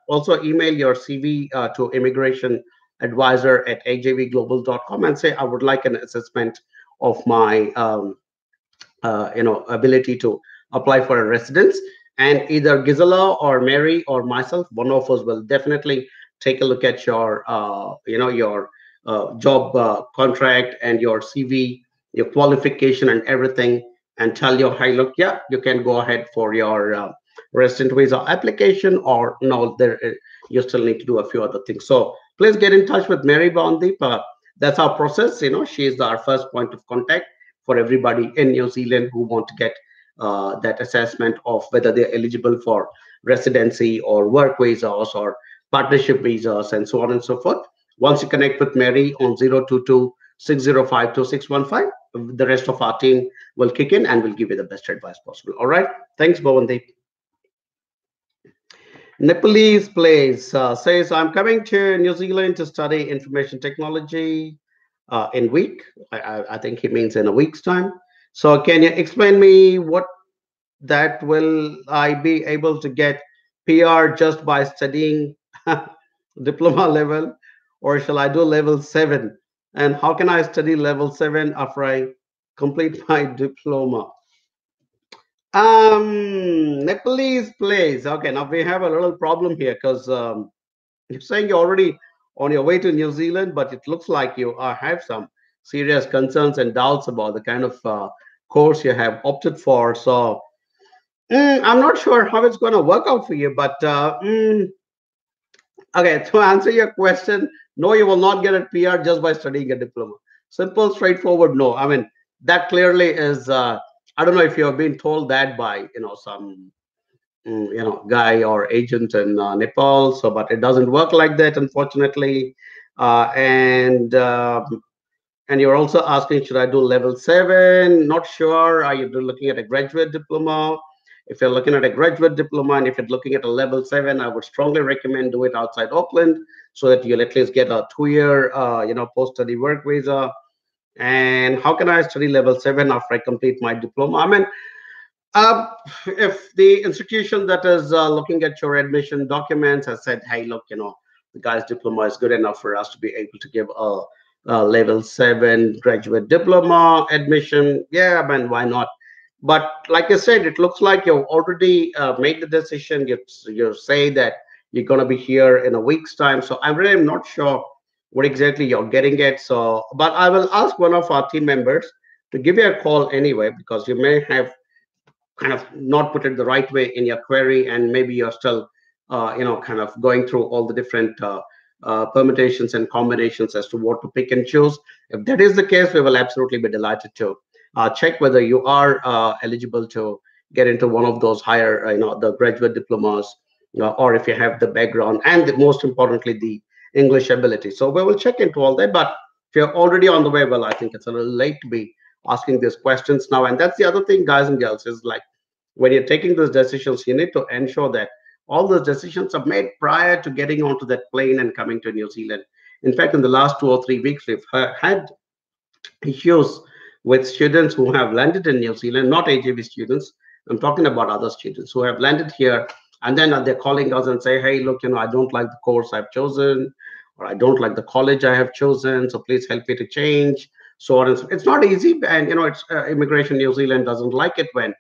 also email your CV to immigration advisor at ajvglobal.com and say, I would like an assessment of my ability to apply for a residence. And either Gisela or Mary or myself, one of us will definitely take a look at your your job contract and your CV, your qualification and everything, and tell you, hey, look, yeah, you can go ahead for your resident visa application, or no, you still need to do a few other things. So please get in touch with Mary Bandip. That's our process. She is our first point of contact for everybody in New Zealand who want to get that assessment of whether they're eligible for residency or work visas or partnership visas and so on and so forth. Once you connect with Mary on 022 605 2615, the rest of our team will kick in and will give you the best advice possible. All right. Thanks, Bhavandeep. Nepalese Place says, I'm coming to New Zealand to study information technology in week. I think he means in a week's time. So can you explain me what that will I be able to get PR just by studying diploma level, or shall I do level 7? And how can I study level 7 after I complete my diploma? Nepalese Place. Okay, now we have a little problem here because you're saying you're already on your way to New Zealand, but it looks like you have some serious concerns and doubts about the kind of course you have opted for. So I'm not sure how it's going to work out for you, but okay, to answer your question, no, you will not get a PR just by studying a diploma. Simple, straightforward, no. I mean, that clearly is, I don't know if you have been told that by, some guy or agent in Nepal. So, but it doesn't work like that, unfortunately. And you're also asking, should I do level 7? Not sure. Are you looking at a graduate diploma? If you're looking at a graduate diploma and if you're looking at a level 7, I would strongly recommend do it outside Auckland so that you'll at least get a 2-year, post-study work visa. And how can I study level 7 after I complete my diploma? I mean, uh, if the institution that is looking at your admission documents has said, hey, look, the guy's diploma is good enough for us to be able to give a level 7 graduate diploma admission, yeah, I mean, why not? But like I said, it looks like you've already made the decision. You say that you're going to be here in a week's time. So I'm really not sure what exactly you're getting at. So, but I will ask one of our team members to give you a call anyway, because you may have kind of not put it the right way in your query, and maybe you're still kind of going through all the different permutations and combinations as to what to pick and choose. If that is the case, we will absolutely be delighted to check whether you are eligible to get into one of those higher the graduate diplomas, or if you have the background and most importantly the English ability. So we will check into all that. But if you're already on the way, well, I think it's a little late to be asking these questions now. And that's the other thing, guys and girls, is like when you're taking those decisions, you need to ensure that all those decisions are made prior to getting onto that plane and coming to New Zealand. In fact, in the last 2 or 3 weeks, we've had issues with students who have landed in New Zealand, not AJB students. I'm talking about other students who have landed here, and then they're calling us and say, hey, look, I don't like the course I've chosen, or I don't like the college I have chosen, so please help me to change. So on and so. It's not easy, and it's Immigration New Zealand doesn't like it when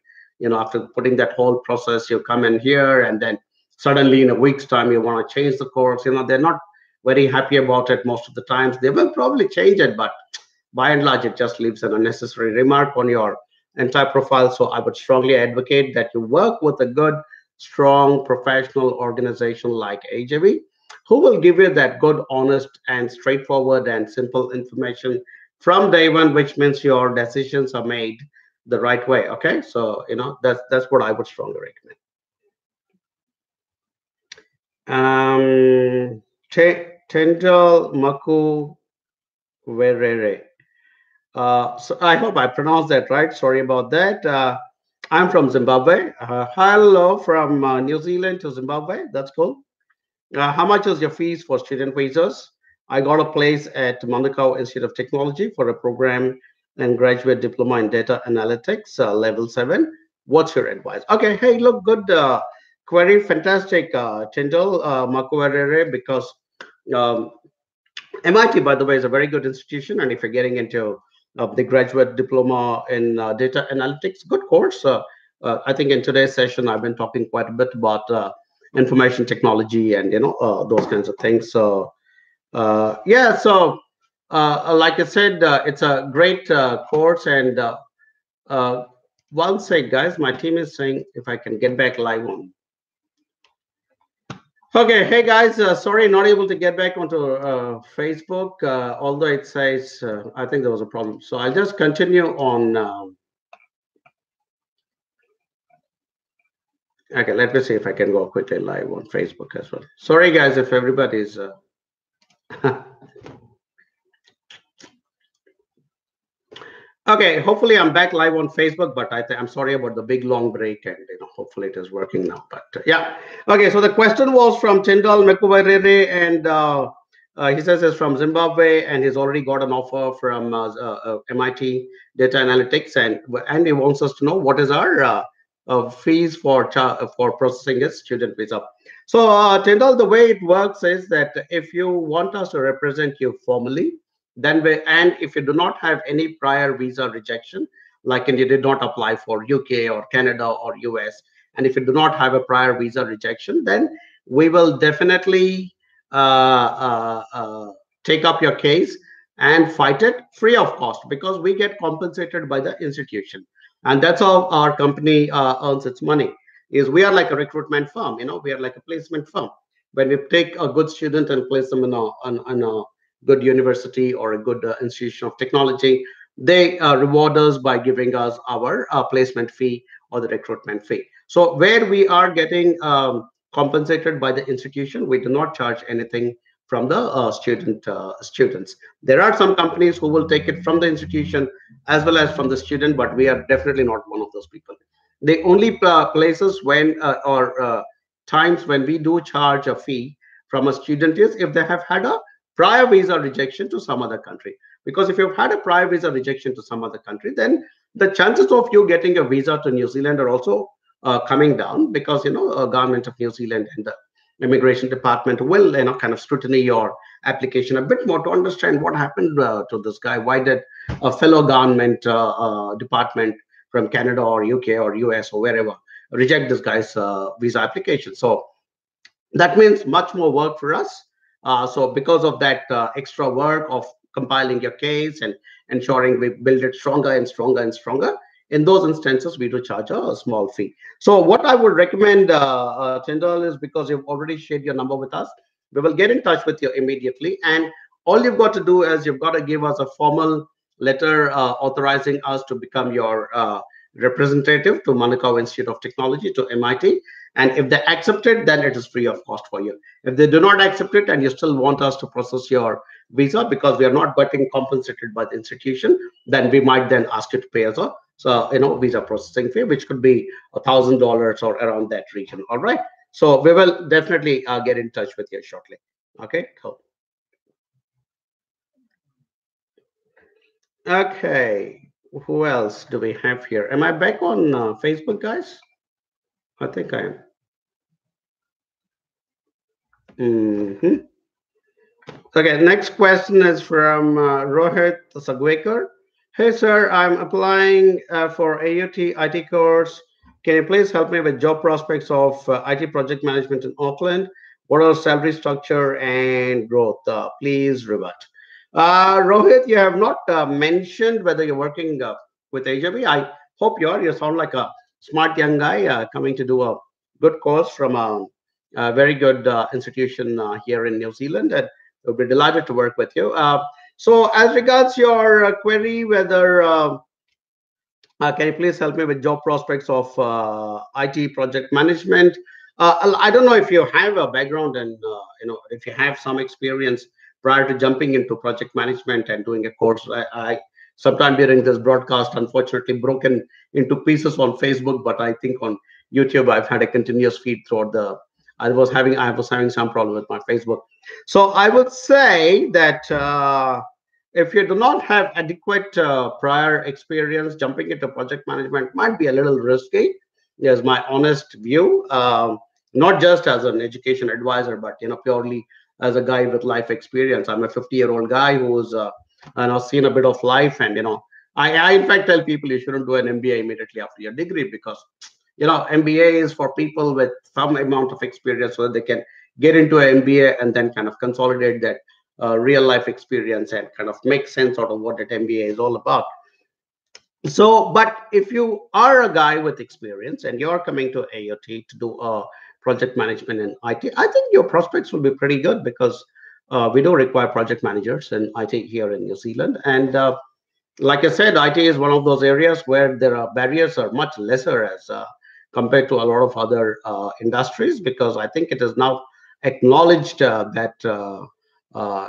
after putting that whole process, you come in here and then suddenly in a week's time you want to change the course. They're not very happy about it most of the times. They will probably change it, but by and large, it just leaves an unnecessary remark on your entire profile. So I would strongly advocate that you work with a good, strong, professional organization like AJB, who will give you that good, honest, and straightforward and simple information from day one, which means your decisions are made the right way. Okay, so that's what I would strongly recommend. Tendal Maku Verere. So I hope I pronounced that right. Sorry about that. I'm from Zimbabwe. Hello from New Zealand to Zimbabwe. That's cool. How much is your fees for student visas? I got a place at Manukau Institute of Technology for a program and graduate diploma in data analytics, level 7. What's your advice? Okay. Hey, look, good query. Fantastic, Tyndall Makuarere, because um, MIT, by the way, is a very good institution. And if you're getting into the graduate diploma in data analytics, good course. I think in today's session, I've been talking quite a bit about information technology and those kinds of things. So yeah, so like I said, it's a great course. And one sec, guys, my team is saying if I can get back live on. Okay, hey guys, sorry, not able to get back onto Facebook, although it says I think there was a problem. So I'll just continue on. Okay, let me see if I can go quickly live on Facebook as well. Sorry, guys, if everybody's. Okay, hopefully I'm back live on Facebook, but I'm sorry about the big long break, and hopefully it is working now. But yeah, okay. So the question was from Tyndall Mekuwerere, and he says he's from Zimbabwe, and he's already got an offer from MIT Data Analytics, and he wants us to know what is our fees for processing his student visa. So Tyndall, the way it works is that if you want us to represent you formally, and if you do not have any prior visa rejection, like and you did not apply for UK or Canada or US, and if you do not have a prior visa rejection, then we will definitely take up your case and fight it free of cost, because we get compensated by the institution, and that's how our company earns its money. Is we are like a recruitment firm, we are like a placement firm. When we take a good student and place them in a good university or a good institution of technology, they reward us by giving us our placement fee or the recruitment fee. So where we are getting compensated by the institution, we do not charge anything from the students. There are some companies who will take it from the institution as well as from the student, but we are definitely not one of those people. The only places when or times when we do charge a fee from a student is if they have had a prior visa rejection to some other country. Because if you've had a prior visa rejection to some other country, then the chances of you getting a visa to New Zealand are also coming down, because government of New Zealand and the immigration department will kind of scrutiny your application a bit more to understand what happened to this guy. Why did a fellow government department from Canada or UK or US or wherever reject this guy's visa application? So that means much more work for us. So because of that extra work of compiling your case and ensuring we build it stronger and stronger and stronger, in those instances, we do charge a small fee. So what I would recommend, Tyndall, is because you've already shared your number with us, we will get in touch with you immediately. And all you've got to do is you've got to give us a formal letter authorizing us to become your representative to Manukau Institute of Technology, to MIT. And if they accept it, then it is free of cost for you. If they do not accept it and you still want us to process your visa because we are not getting compensated by the institution, then we might then ask you to pay us a visa processing fee, which could be $1,000 or around that region. All right. So we will definitely get in touch with you shortly. Okay, cool. Okay. Who else do we have here? Am I back on Facebook, guys? I think I am. Okay, next question is from Rohit Sagwekar. Hey, sir, I'm applying for AUT IT course. Can you please help me with job prospects of IT project management in Auckland? What are salary structure and growth? Please revert. Rohit, you have not mentioned whether you're working with HIB. I hope you are. You sound like a smart young guy coming to do a good course from a very good institution here in New Zealand. And we'll be delighted to work with you. So as regards your query, whether can you please help me with job prospects of IT project management? I don't know if you have a background and if you have some experience prior to jumping into project management and doing a course. I sometime during this broadcast, unfortunately, broken into pieces on Facebook, but I think on YouTube I've had a continuous feed throughout the. I was having some problem with my Facebook. So I would say that if you do not have adequate prior experience, jumping into project management might be a little risky. Is my honest view. Not just as an education advisor, but purely as a guy with life experience. I'm a 50-year-old guy who's seen a bit of life, and I in fact tell people you shouldn't do an MBA immediately after your degree, because MBA is for people with some amount of experience so that they can get into an MBA and then kind of consolidate that real life experience and kind of make sense out of what that MBA is all about. So, but if you are a guy with experience and you're coming to AOT to do project management in IT, I think your prospects will be pretty good because we do require project managers in IT here in New Zealand. And like I said, IT is one of those areas where there are barriers are much lesser as compared to a lot of other industries, because I think it is now acknowledged that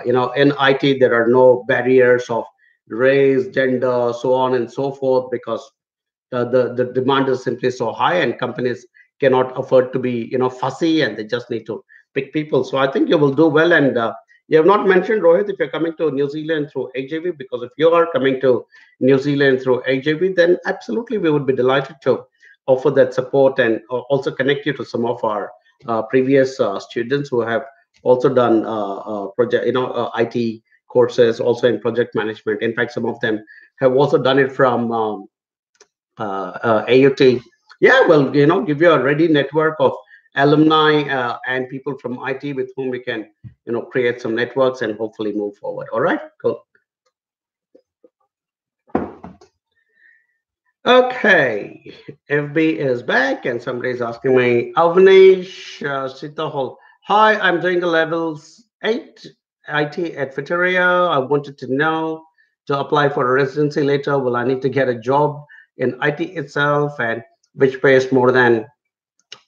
in IT there are no barriers of race, gender, so on and so forth, because the demand is simply so high and companies cannot afford to be fussy, and they just need to pick people. So I think you will do well. And you have not mentioned, Rohit, if you're coming to New Zealand through AJV, because if you are coming to New Zealand through AJV, then absolutely we would be delighted to offer that support and also connect you to some of our previous students who have also done project IT courses also in project management. In fact, some of them have also done it from AUT. Yeah, well, give you a ready network of alumni and people from IT with whom we can, create some networks and hopefully move forward. All right, cool. Okay, FB is back, and somebody is asking me, Avnish Sitahol. Hi, I'm doing the levels 8 IT at Viteria. I wanted to know, to apply for a residency later, will I need to get a job in IT itself, and which pays more than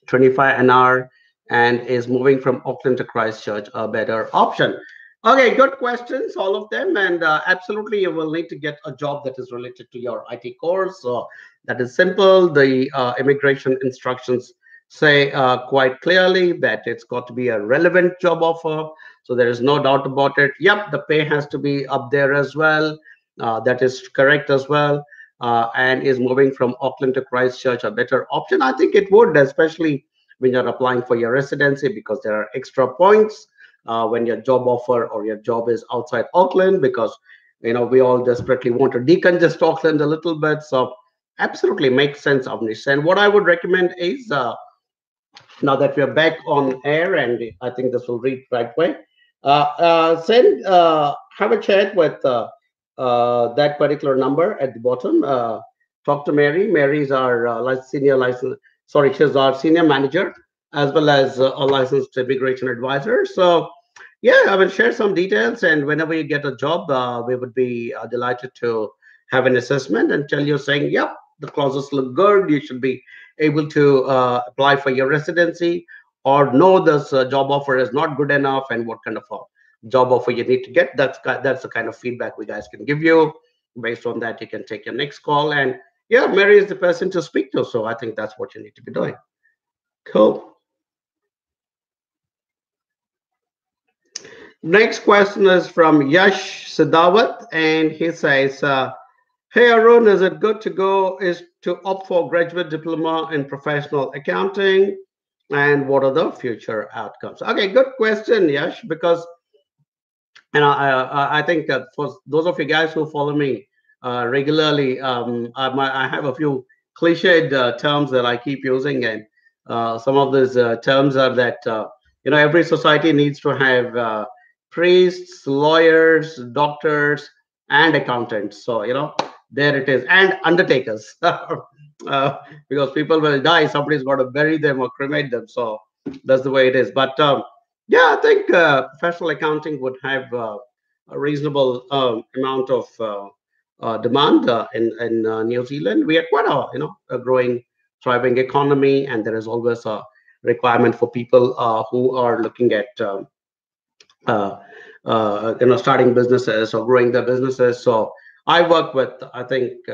25 an hour, and is moving from Auckland to Christchurch a better option? Okay, good questions, all of them. And absolutely, you will need to get a job that is related to your IT course. So that is simple. The immigration instructions say quite clearly that it's got to be a relevant job offer. So there is no doubt about it. Yep, the pay has to be up there as well. That is correct as well. And is moving from Auckland to Christchurch a better option? I think it would, especially when you're applying for your residency, because there are extra points when your job offer or your job is outside Auckland, because we all desperately want to decongest Auckland a little bit. So absolutely makes sense, Avnish. And what I would recommend is, now that we're back on air, and I think this will read right way, have a chat with that particular number at the bottom. Talk to Mary. Mary is our senior license. Sorry, she's our senior manager as well as a licensed immigration advisor. So, yeah, I will share some details, and whenever you get a job, we would be delighted to have an assessment and tell you, saying, "Yep, the clauses look good. You should be able to apply for your residency," or "No, this job offer is not good enough," and what kind of a job offer you need to get. That's the kind of feedback we guys can give you. Based on that, you can take your next call. And yeah, Mary is the person to speak to. So I think that's what you need to be doing. Cool. Next question is from Yash Sidawat, and he says, "Hey Arun, is it good to go? Is to opt for graduate diploma in professional accounting, and what are the future outcomes?" Okay, good question, Yash, because I think for those of you guys who follow me regularly, I have a few cliched terms that I keep using, and some of these terms are that every society needs to have priests, lawyers, doctors, and accountants. So there it is, and undertakers, because people will die. Somebody's got to bury them or cremate them. So that's the way it is. But yeah, I think professional accounting would have a reasonable amount of demand in New Zealand. We are quite a growing, thriving economy, and there is always a requirement for people who are looking at starting businesses or growing their businesses. So I work with, I think,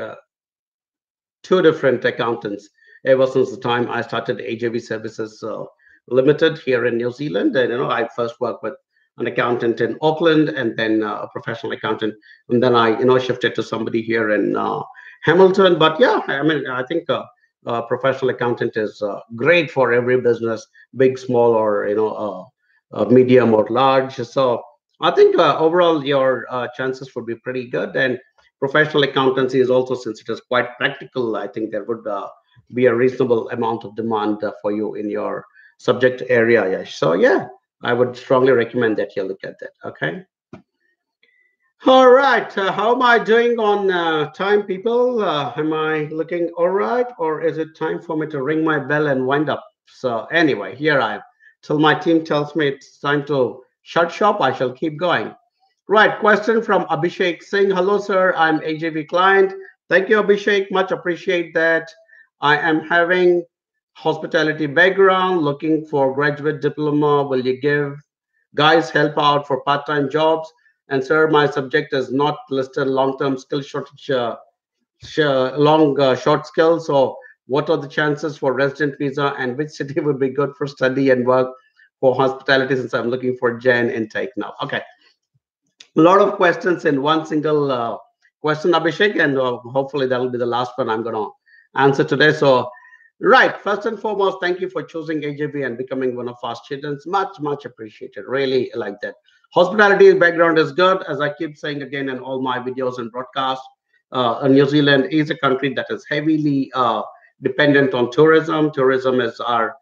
two different accountants ever since the time I started AJV Services Limited here in New Zealand. And I first worked with an accountant in Auckland, and then a professional accountant, and then I shifted to somebody here in Hamilton. But yeah, I mean, I think a professional accountant is great for every business, big, small, or medium or large. So I think overall your chances would be pretty good. And professional accountancy is also, since it is quite practical, I think there would be a reasonable amount of demand for you in your subject area. Yeah. So yeah, I would strongly recommend that you look at that. Okay. All right. How am I doing on time, people? Am I looking all right, or is it time for me to ring my bell and wind up? So, anyway, here I am. Till my team tells me it's time to shut shop, I shall keep going. Right. Question from Abhishek saying, "Hello, sir. I'm AJV client. Thank you, Abhishek. Much appreciate that. I am having hospitality background, looking for graduate diploma. Will you give guys help out for part-time jobs? And sir, my subject is not listed long-term skill shortage, short skills. So what are the chances for resident visa and which city would be good for study and work for hospitality since I'm looking for Jan intake now?" Okay, a lot of questions in one single question, Abhishek, and hopefully that'll be the last one I'm going to answer today. So, right, first and foremost, thank you for choosing AJB and becoming one of our students. Much, much appreciated. Really like that. Hospitality background is good, as I keep saying again in all my videos and broadcasts. New Zealand is a country that is heavily dependent on tourism. Tourism is our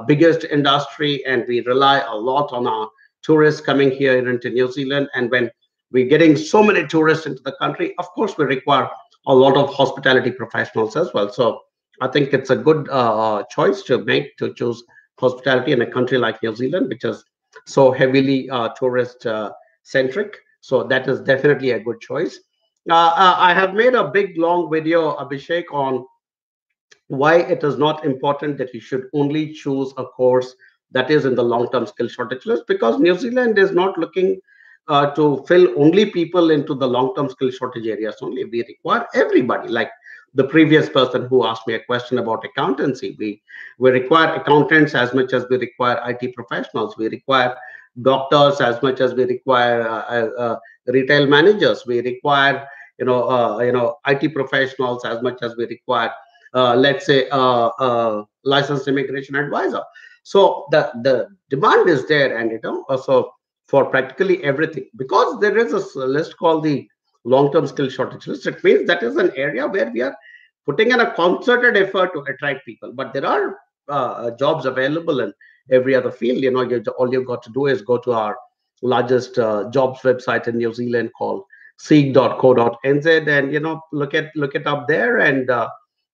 biggest industry, and we rely a lot on our tourists coming here into New Zealand. And when we're getting so many tourists into the country, of course, we require a lot of hospitality professionals as well. So I think it's a good choice to make to choose hospitality in a country like New Zealand, which is so heavily tourist centric. So that is definitely a good choice. I have made a big long video, Abhishek, on why it is not important that you should only choose a course that is in the long-term skill shortage list, because New Zealand is not looking to fill only people into the long-term skill shortage areas only. We require everybody. Like the previous person who asked me a question about accountancy, we require accountants as much as we require IT professionals. We require doctors as much as we require retail managers. We require IT professionals as much as we require let's say licensed immigration advisor. So the demand is there, and also for practically everything, because there is a list called the long-term skill shortage list. It means that is an area where we are putting in a concerted effort to attract people. But there are jobs available in every other field. All you've got to do is go to our largest jobs website in New Zealand called seek.co.nz, and look it up there, and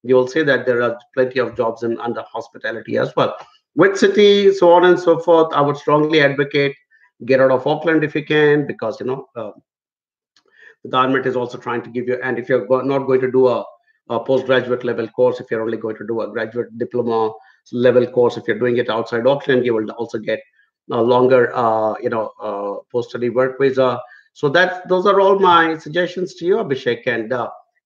you will see that there are plenty of jobs in under hospitality as well. Which city, so on and so forth. I would strongly advocate get out of Auckland if you can, because the government is also trying to give you. And if you're not going to do a postgraduate level course, if you're only going to do a graduate diploma level course, if you're doing it outside Auckland, you will also get a longer, post-study work visa. So those are all my suggestions to you, Abhishek, and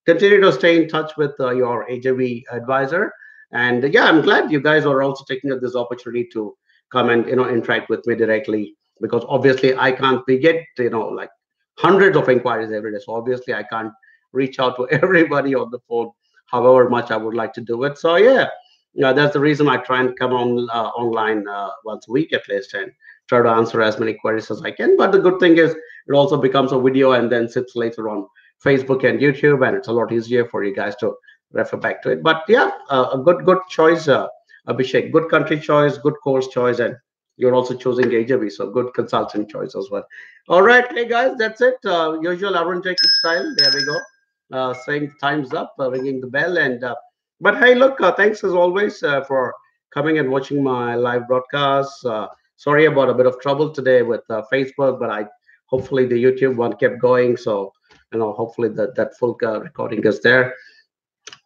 continue to stay in touch with your AJV advisor. And yeah, I'm glad you guys are also taking up this opportunity to come and interact with me directly, because obviously I can't. We get like hundreds of inquiries every day, so obviously I can't reach out to everybody on the phone, however much I would like to do it. So yeah, that's the reason I try and come on online once a week at least, and try to answer as many queries as I can. But the good thing is it also becomes a video and then sits later on Facebook and YouTube, and it's a lot easier for you guys to refer back to it. But yeah, a good choice, Abhishek. Good country choice, good course choice, and you're also choosing AJB, so good consultant choice as well. All right, hey guys, that's it. Usual Arun Jacob style. There we go. Saying time's up, ringing the bell, and but hey, look, thanks as always for coming and watching my live broadcast. Sorry about a bit of trouble today with Facebook, but I hopefully the YouTube one kept going, so hopefully that full recording is there.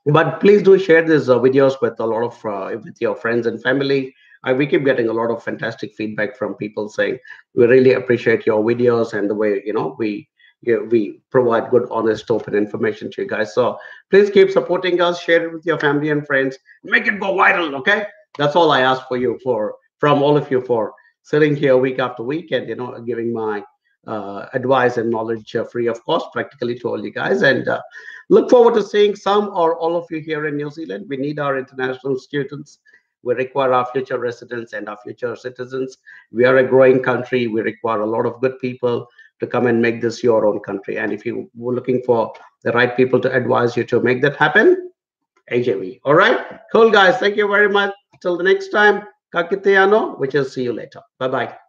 But please do share these videos with a lot of with your friends and family. We keep getting a lot of fantastic feedback from people saying we really appreciate your videos and the way we provide good, honest, open information to you guys. So please keep supporting us. Share it with your family and friends. Make it go viral. Okay, that's all I ask for you from all of you for sitting here week after week and giving my advice and knowledge free of cost practically to all you guys, and look forward to seeing some or all of you here in New Zealand. We need our international students. We require our future residents and our future citizens. We are a growing country. We require a lot of good people to come and make this your own country. And if you were looking for the right people to advise you to make that happen, AJV. All right, cool guys. Thank you very much. Till the next time, Kakiteano, which is see you later. Bye bye.